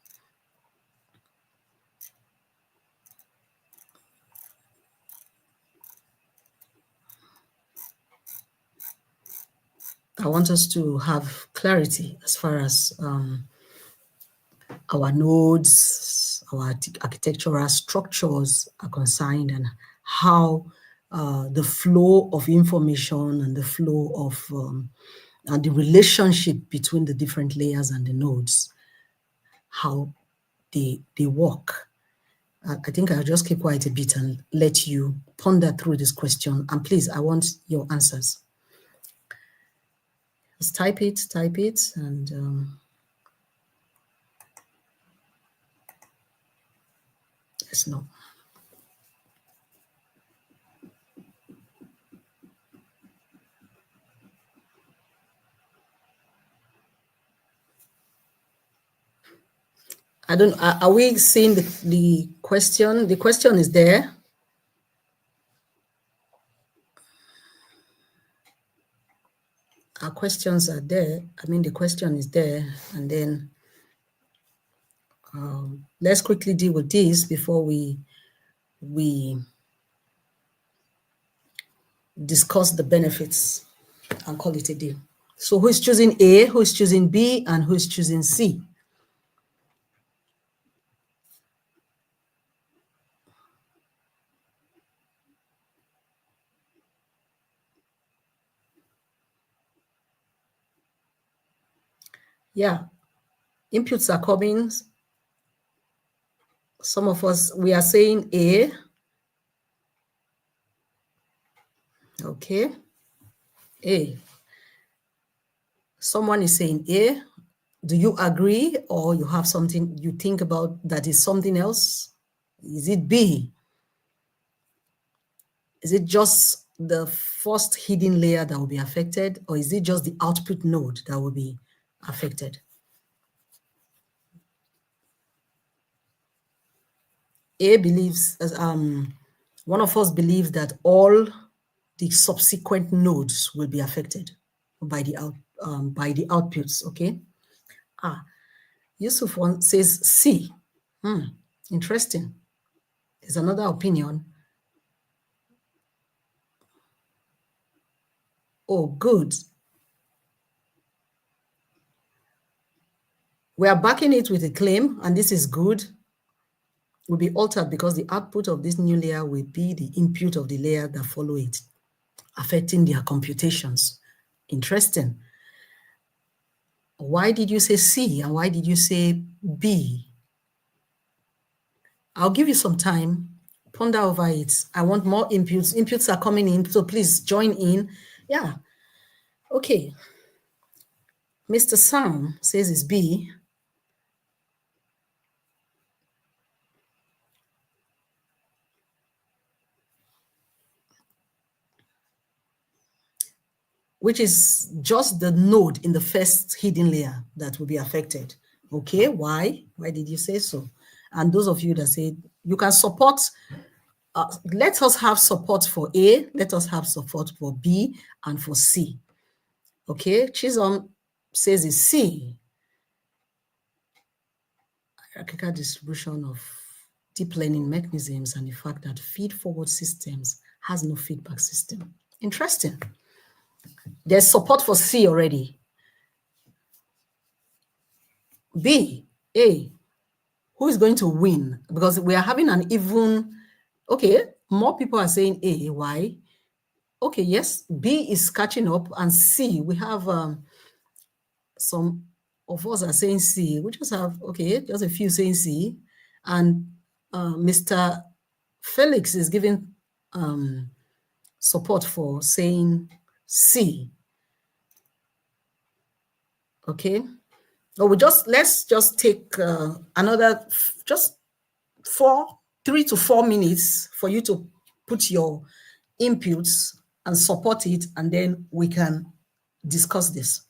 I want us to have clarity as far as our nodes, our architectural structures are concerned, and how the flow of information and the flow of and the relationship between the different layers and the nodes, how they work. I think I'll just keep quiet a bit and let you ponder through this question. And please, I want your answers. Just type it, and yes, no. I don't, are we seeing the question? The question is there. Our questions are there. I mean, the question is there. And then let's quickly deal with this before we discuss the benefits and call it a day. So who is choosing A, who is choosing B, and who is choosing C? Yeah, inputs are coming. Some of us, we are saying A. Okay, A. Someone is saying A. Do you agree, or you have something you think about that is something else? Is it B? Is it just the first hidden layer that will be affected, or is it just the output node that will be affected? A believes, one of us believes that all the subsequent nodes will be affected by the outputs. Okay. Yusuf one says C. Interesting. There's another opinion. Oh, good. We are backing it with a claim, and this is good. Will be altered because the output of this new layer will be the input of the layer that follow it, affecting their computations. Interesting. Why did you say C and why did you say B? I'll give you some time. Ponder over it. I want more inputs. Inputs are coming in, so please join in. Yeah. Okay. Mr. Sam says it's B. Which is just the node in the first hidden layer that will be affected. Okay, why? Why did you say so? And those of you that say you can support, let us have support for A, let us have support for B and for C. Okay, Chisholm says it's C. Hierarchical distribution of deep learning mechanisms and the fact that feed-forward systems has no feedback system. Interesting. There's support for C already. B, A, who is going to win? Because we are having an even, okay, more people are saying A, why? Okay, yes, B is catching up, and C, we have some of us are saying C. We just have, okay, just a few saying C, and Mr. Felix is giving support for saying C. Okay, so let's just take another just 3 to 4 minutes for you to put your inputs and support it, and then we can discuss this.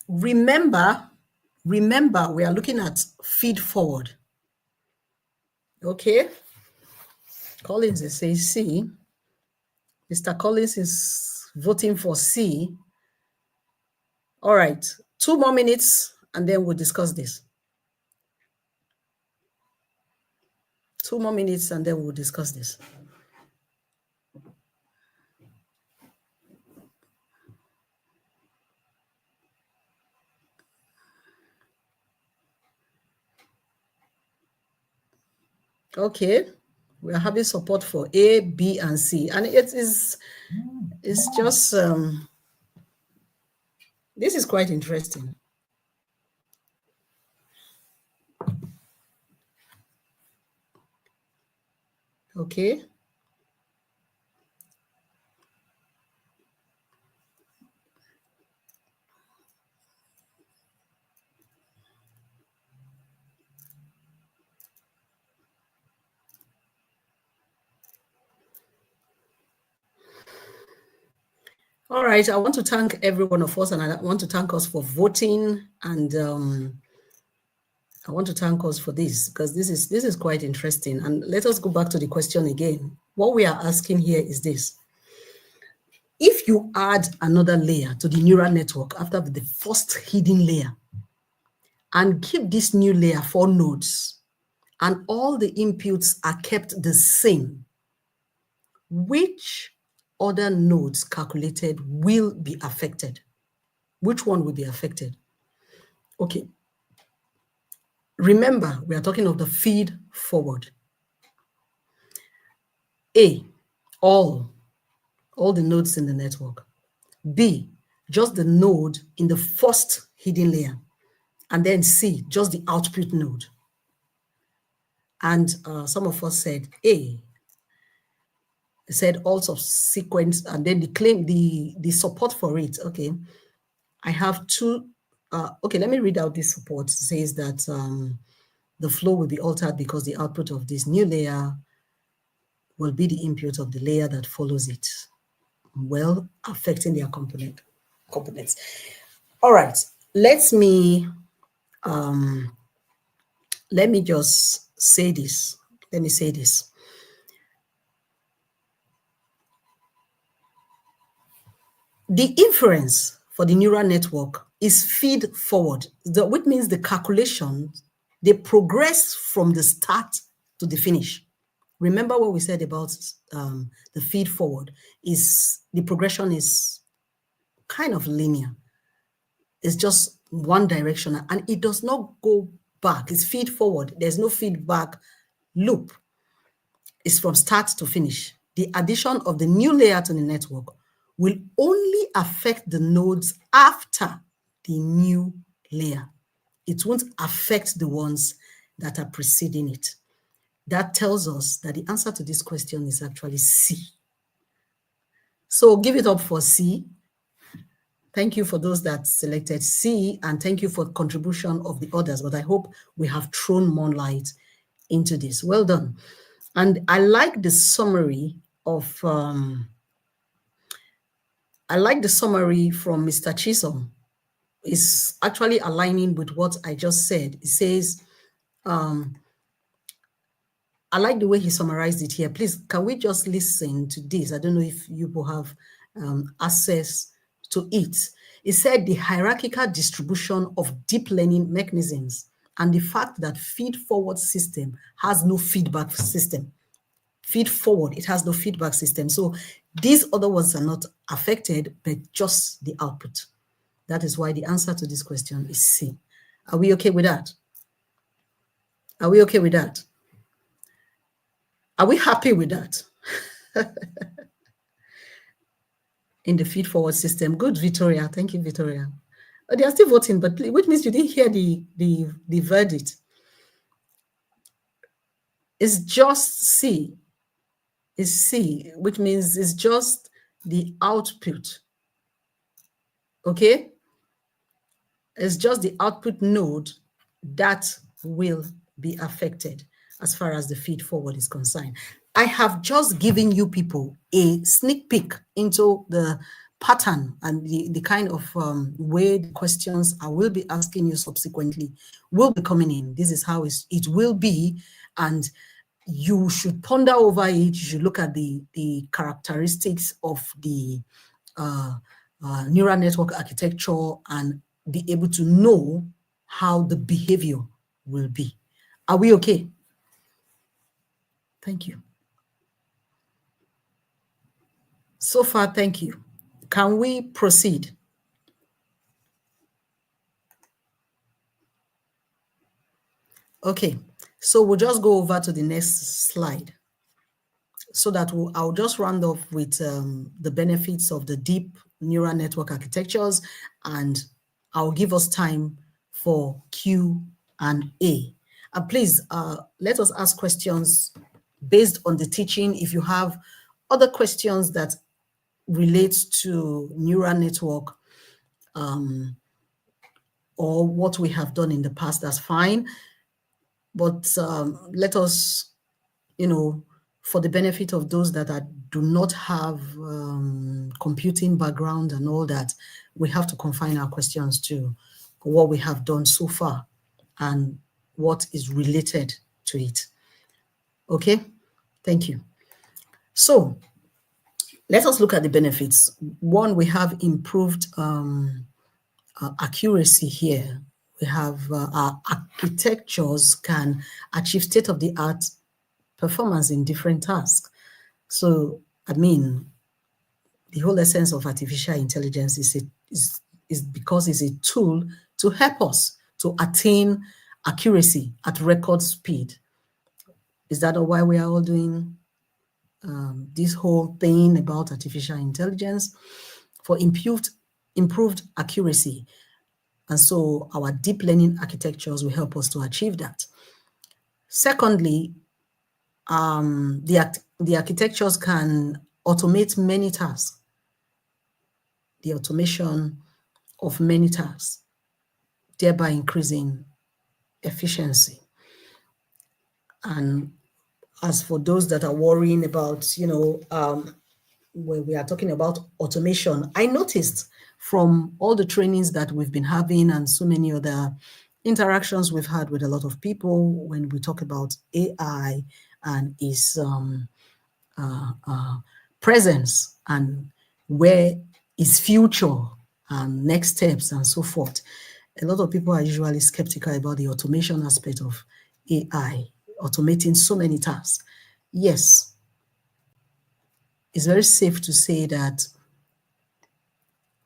Remember, we are looking at feed forward. Okay. Collins is saying C. Mr. Collins is voting for C. All right. 2 more minutes, and then we'll discuss this. 2 more minutes, and then we'll discuss this. Okay, we are having support for A, B, and C, and it's just this is quite interesting. Okay. All right. I want to thank every one of us, and I want to thank us for voting, and I want to thank us for this, because this is quite interesting. And let us go back to the question again. What we are asking here is this: if you add another layer to the neural network after the first hidden layer, and keep this new layer 4 nodes, and all the inputs are kept the same, which other nodes calculated will be affected? Which one will be affected? Okay. Remember, we are talking of the feed forward. A, all the nodes in the network. B, just the node in the first hidden layer. And then C, just the output node. And some of us said A, said all subsequent, and then the support for it. Okay, I have two. Okay, let me read out this support. It says that the flow will be altered because the output of this new layer will be the input of the layer that follows it, well, affecting their components. All right, let me just say this. Let me say this. The inference for the neural network is feed forward, which means the calculations, they progress from the start to the finish. Remember what we said about the feed forward is the progression is kind of linear. It's just one directional, and it does not go back. It's feed forward. There's no feedback loop. It's from start to finish. The addition of the new layer to the network will only affect the nodes after the new layer. It won't affect the ones that are preceding it. That tells us that the answer to this question is actually C. So give it up for C. Thank you for those that selected C, and thank you for the contribution of the others. But I hope we have thrown more light into this. Well done. And I like the summary of I like the summary from Mr. Chisholm. It's actually aligning with what I just said. It says, I like the way he summarized it here. Please, can we just listen to this? I don't know if you will have access to it. It said the hierarchical distribution of deep learning mechanisms and the fact that feed-forward system has no feedback system. Feed-forward, it has no feedback system. So these other ones are not affected, but just the output. That is why the answer to this question is C. Are we okay with that? Are we okay with that? Are we happy with that? In the feed-forward system. Good, Victoria. Thank you, Victoria. They are still voting, but which means you didn't hear the verdict. It's just C. It's C, which means it's just the output. Okay? It's just the output node that will be affected as far as the feed forward is concerned. I have just given you people a sneak peek into the pattern and the kind of way the questions I will be asking you subsequently will be coming in. This is how it will be, and you should ponder over it. You should look at the characteristics of the neural network architecture and be able to know how the behavior will be. Are we okay? Thank you. So far, thank you. Can we proceed? Okay, so we'll just go over to the next slide so that I'll just round off with the benefits of the deep neural network architectures, and I'll give us time for Q&A. Please let us ask questions based on the teaching. If you have other questions that relate to neural network or what we have done in the past, that's fine. But let us, for the benefit of those that do not have computing background and all that, we have to confine our questions to what we have done so far and what is related to it. Okay, thank you. So let us look at the benefits. One, we have improved accuracy here. We have our architectures can achieve state-of-the-art performance in different tasks. So, I mean, the whole essence of artificial intelligence is because it's a tool to help us to attain accuracy at record speed. Is that why we are all doing this whole thing about artificial intelligence? For improved accuracy. And so our deep learning architectures will help us to achieve that. Secondly, the architectures can automate many tasks. The automation of many tasks, thereby increasing efficiency. And as for those that are worrying about, when we are talking about automation, I noticed from all the trainings that we've been having and so many other interactions we've had with a lot of people when we talk about AI and its presence and where its future and next steps and so forth. A lot of people are usually skeptical about the automation aspect of AI, automating so many tasks. Yes, it's very safe to say that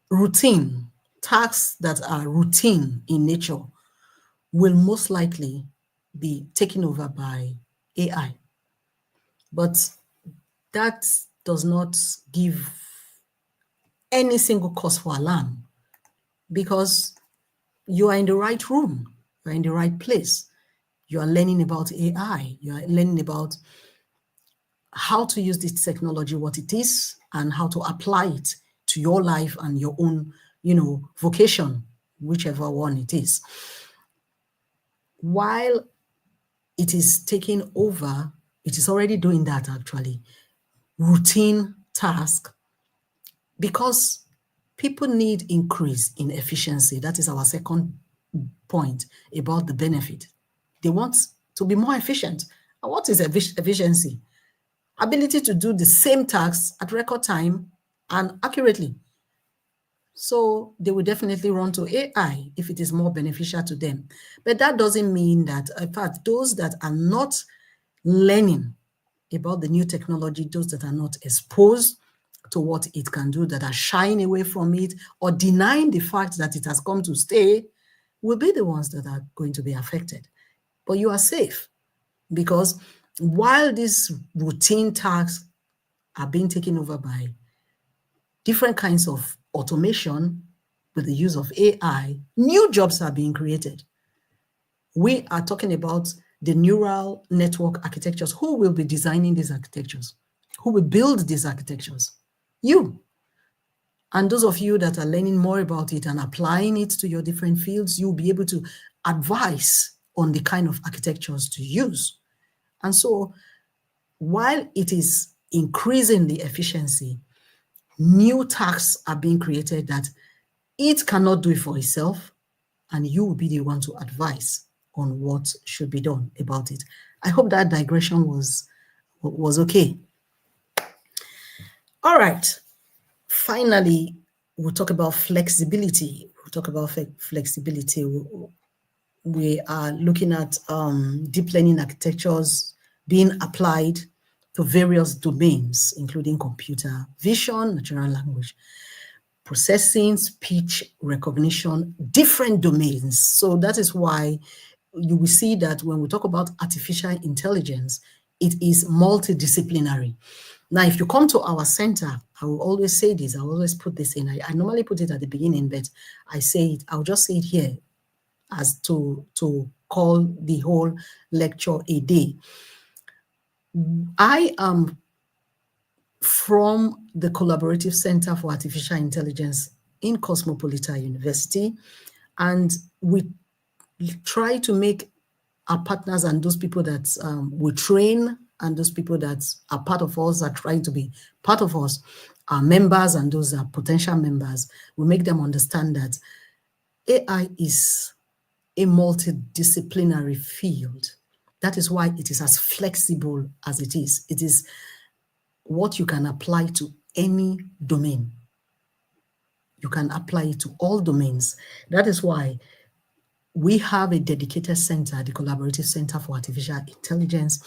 routine tasks that are routine in nature will most likely be taken over by AI. But that does not give any single cause for alarm, because you are in the right room, you are in the right place. You are learning about AI, you are learning about how to use this technology, what it is, and how to apply it to your life and your own, vocation, whichever one it is. While it is taking over, it is already doing that actually, routine task, because people need increase in efficiency. That is our second point about the benefit. They want to be more efficient. And what is efficiency? Ability to do the same tasks at record time and accurately. So they will definitely run to AI if it is more beneficial to them. But that doesn't mean that, in fact, those that are not learning about the new technology, those that are not exposed to what it can do, that are shying away from it or denying the fact that it has come to stay, will be the ones that are going to be affected. But you are safe, because while these routine tasks are being taken over by different kinds of automation with the use of AI, new jobs are being created. We are talking about the neural network architectures. Who will be designing these architectures? Who will build these architectures? You. And those of you that are learning more about it and applying it to your different fields, you'll be able to advise on the kind of architectures to use. And so while it is increasing the efficiency, new tasks are being created that it cannot do it for itself, and you will be the one to advise on what should be done about it. I hope that digression was okay. All right. Finally, we'll talk about flexibility. Flexibility. We are looking at deep learning architectures being applied to various domains, including computer vision, natural language processing, speech recognition, different domains. So that is why you will see that when we talk about artificial intelligence, it is multidisciplinary. Now, if you come to our center, I will always say this, I will always put this in. I normally put it at the beginning, but I'll just say it here as to call the whole lecture a day. I am from the Collaborative Center for Artificial Intelligence in Cosmopolitan University, and we try to make our partners and those people that we train and those people that are part of us, are trying to be part of us, our members and those are potential members, we make them understand that AI is a multidisciplinary field. That is why it is as flexible as it is. It is what you can apply to any domain. You can apply it to all domains. That is why we have a dedicated center, the Collaborative Center for Artificial Intelligence.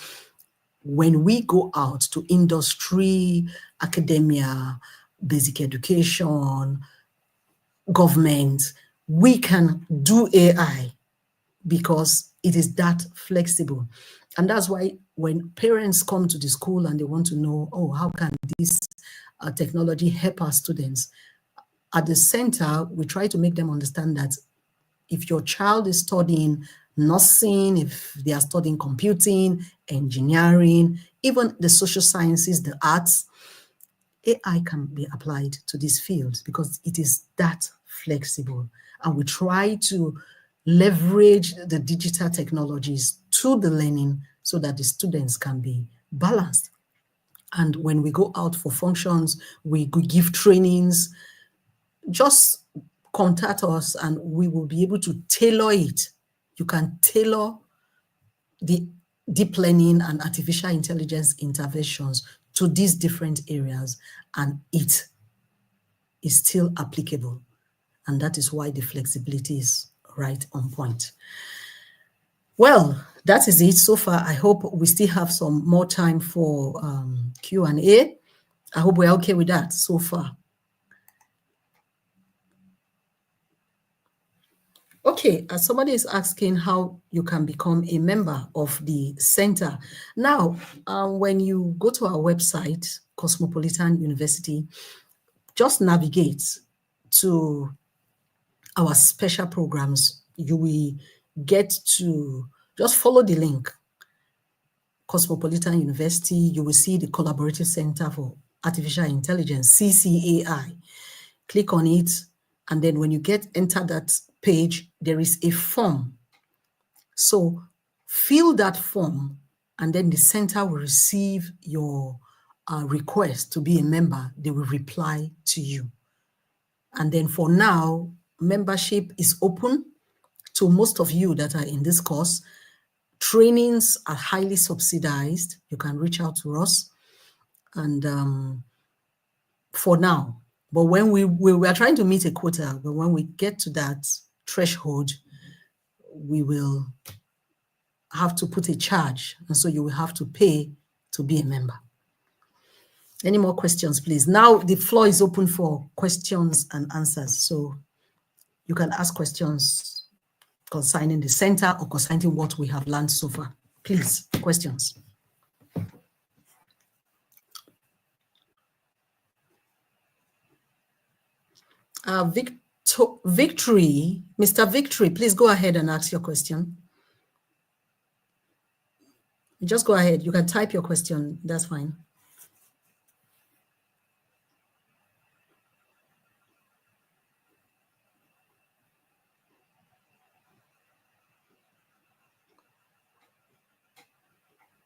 When we go out to industry, academia, basic education, government, we can do AI because it is that flexible. And that's why when parents come to the school and they want to know, oh, how can this technology help our students? At the center, we try to make them understand that if your child is studying nursing, if they are studying computing, engineering, even the social sciences, the arts, AI can be applied to these fields because it is that flexible. And we try to leverage the digital technologies to the learning so that the students can be balanced. And when we go out for functions, we give trainings, just contact us and we will be able to tailor it. You can tailor the deep learning and artificial intelligence interventions to these different areas, and it is still applicable. And that is why the flexibility is right on point. Well, that is it so far. I hope we still have some more time for Q&A. I hope we're okay with that so far. Okay, somebody is asking how you can become a member of the center. Now, when you go to our website, Cosmopolitan University, just navigate to our special programs. You will get to just follow the link, Cosmopolitan University. You will see the Collaborative Center for Artificial Intelligence, CCAI. Click on it, and then when you enter that page, there is a form. So fill that form, and then the center will receive your request to be a member. They will reply to you. And then for now, membership is open to most of you that are in this course. Trainings are highly subsidized. You can reach out to us. And for now, but when we are trying to meet a quota, but when we get to that threshold, we will have to put a charge. And so you will have to pay to be a member. Any more questions, please? Now the floor is open for questions and answers. So you can ask questions concerning the center or concerning what we have learned so far. Please, questions. Victory, Mr. Victory, please go ahead and ask your question. Just go ahead. You can type your question. That's fine.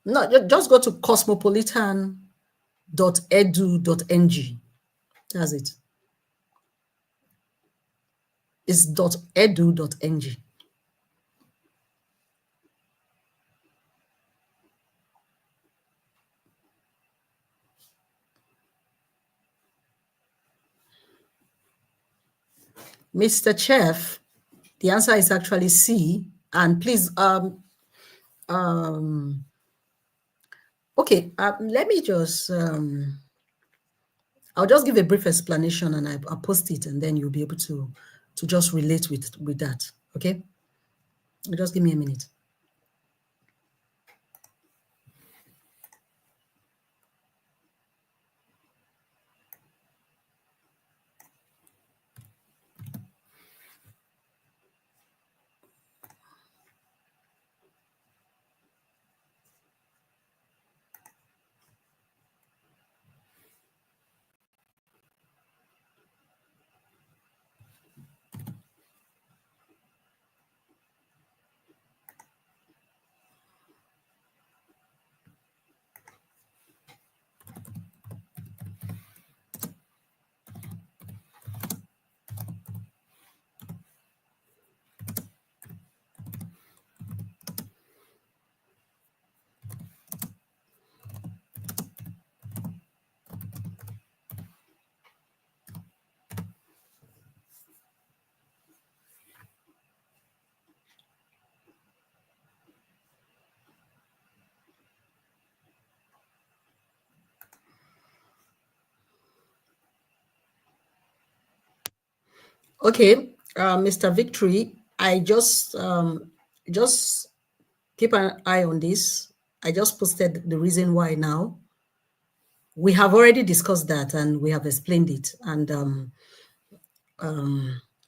No, just go to cosmopolitan.edu.ng. That's it. It's .edu.ng. Mr. Chef, the answer is actually C. And please, okay, let me just, I'll just give a brief explanation and I'll post it, and then you'll be able to just relate with that, okay? Just give me a minute. Okay, Mr. Victory, I just keep an eye on this. I just posted the reason why now. We have already discussed that and we have explained it. And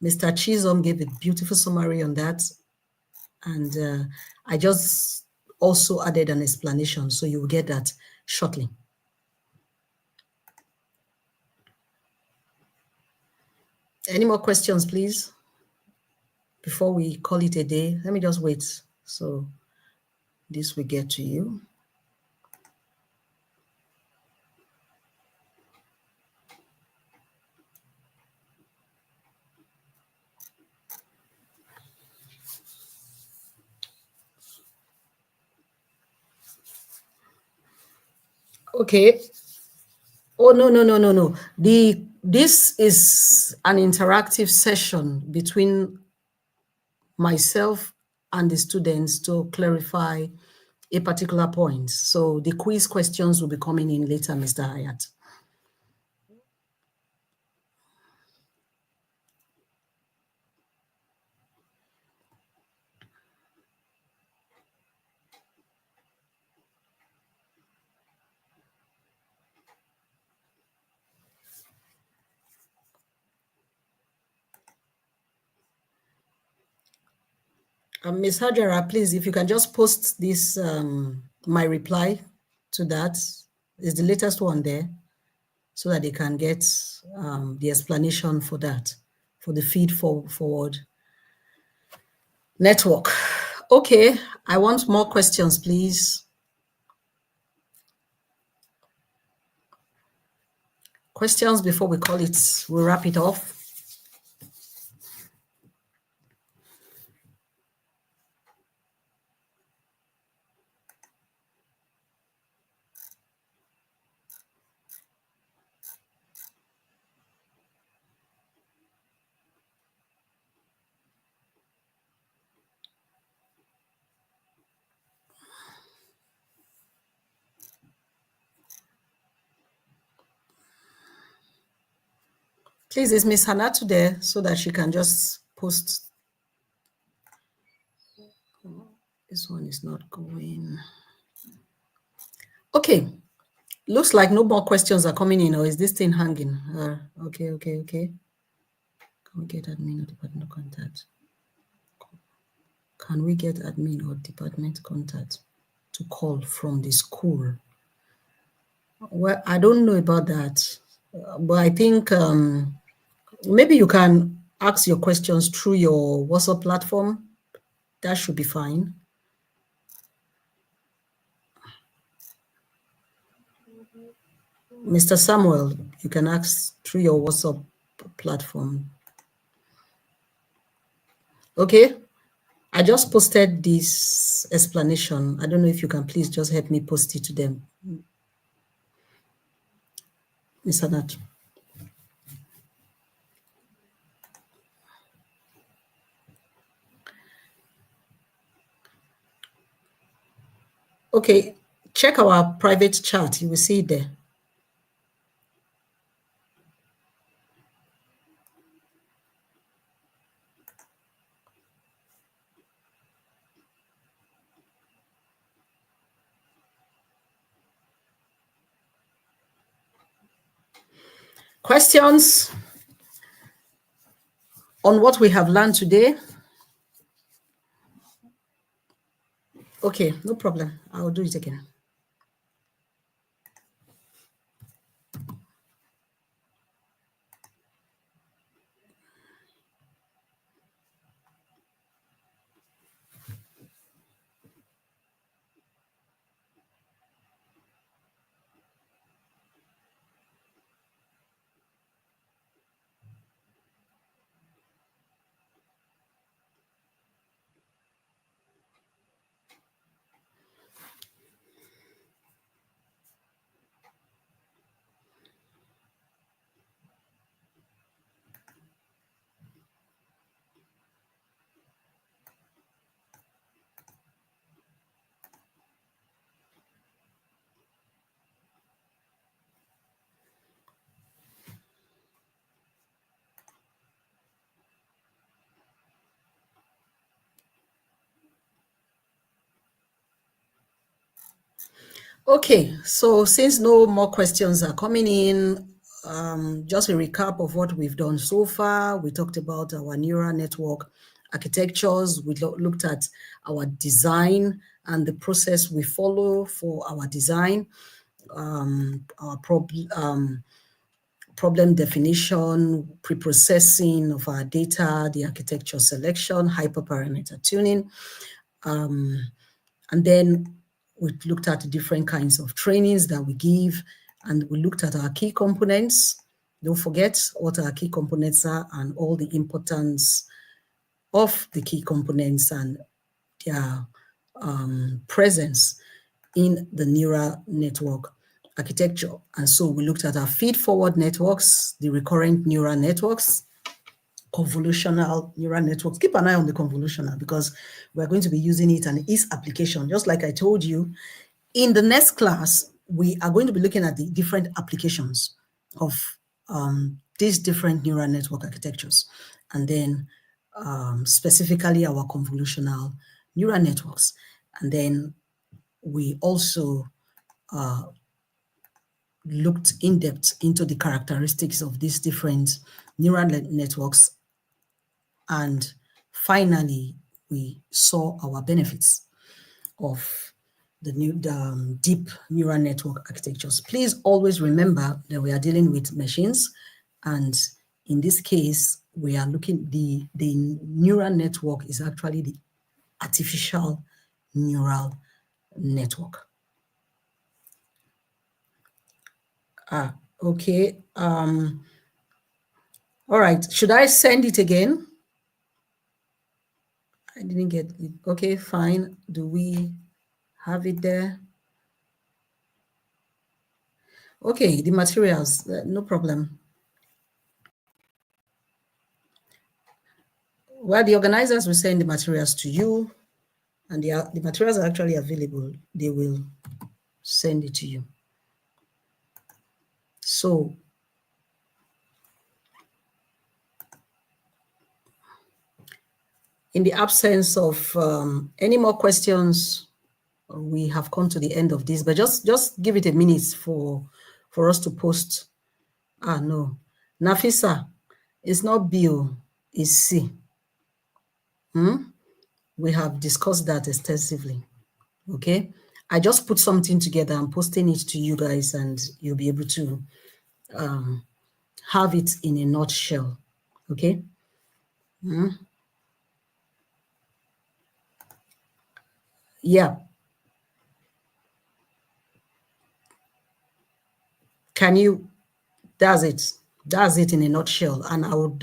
Mr. Chisholm gave a beautiful summary on that. And I just also added an explanation, so you will get that shortly. Any more questions, please? Before we call it a day, let me just wait. So this will get to you. Okay. Oh, no, no, no, no, no. This is an interactive session between myself and the students to clarify a particular point. So the quiz questions will be coming in later, Mr. Hayat. Ms. Hajara, please, if you can just post this, my reply to that is the latest one there, so that they can get the explanation for that, for the feed forward network. Okay, I want more questions, please. Questions before we call it, we'll wrap it off. Please, is Miss Hanatu there so that she can just post? This one is not going. Okay, looks like no more questions are coming in, or is this thing hanging? Okay. Can we get admin or department contact? Can we get admin or department contact to call from the school? Well, I don't know about that, but I think maybe you can ask your questions through your WhatsApp platform. That should be fine. Mr. Samuel, you can ask through your WhatsApp platform. Okay, I just posted this explanation. I don't know if you can please just help me post it to them. Mr. Nat. Okay, check our private chat. You will see it there. Questions on what we have learned today? Okay, no problem. I'll do it again. Okay, so since no more questions are coming in, just a recap of what we've done so far. We talked about our neural network architectures. We looked at our design and the process we follow for our design, our problem definition, pre-processing of our data, the architecture selection, hyperparameter tuning. And then we looked at the different kinds of trainings that we give, and we looked at our key components. Don't forget what our key components are and all the importance of the key components and their presence in the neural network architecture. And so we looked at our feed-forward networks, the recurrent neural networks, convolutional neural networks. Keep an eye on the convolutional because we're going to be using it and its application. Just like I told you, in the next class, we are going to be looking at the different applications of these different neural network architectures, and then specifically our convolutional neural networks. And then we also looked in depth into the characteristics of these different neural networks. And finally, we saw our benefits of the deep neural network architectures. Please always remember that we are dealing with machines, and in this case, we are looking, the neural network is actually the artificial neural network. Okay. All right. Should I send it again? I didn't get it. Okay, fine. Do we have it there? Okay, the materials, no problem. Well, the organizers will send the materials to you, and the materials are actually available. They will send it to you. So in the absence of any more questions, we have come to the end of this, but just give it a minute for us to post. No, Nafisa, it's not Bill, it's C. We have discussed that extensively. Okay, I just put something together. I'm posting it to you guys, and you'll be able to have it in a nutshell. Okay. Yeah. Can you? That's it. That's it in a nutshell. And I would,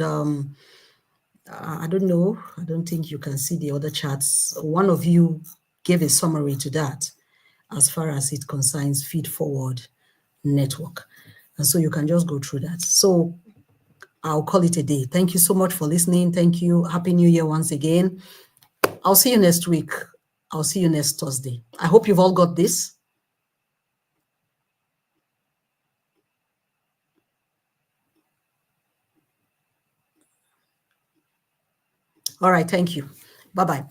I don't know. I don't think you can see the other charts. One of you gave a summary to that as far as it concerns feed-forward network. And so you can just go through that. So I'll call it a day. Thank you so much for listening. Thank you. Happy New Year once again. I'll see you next week. I'll see you next Thursday. I hope you've all got this. All right. Thank you. Bye-bye.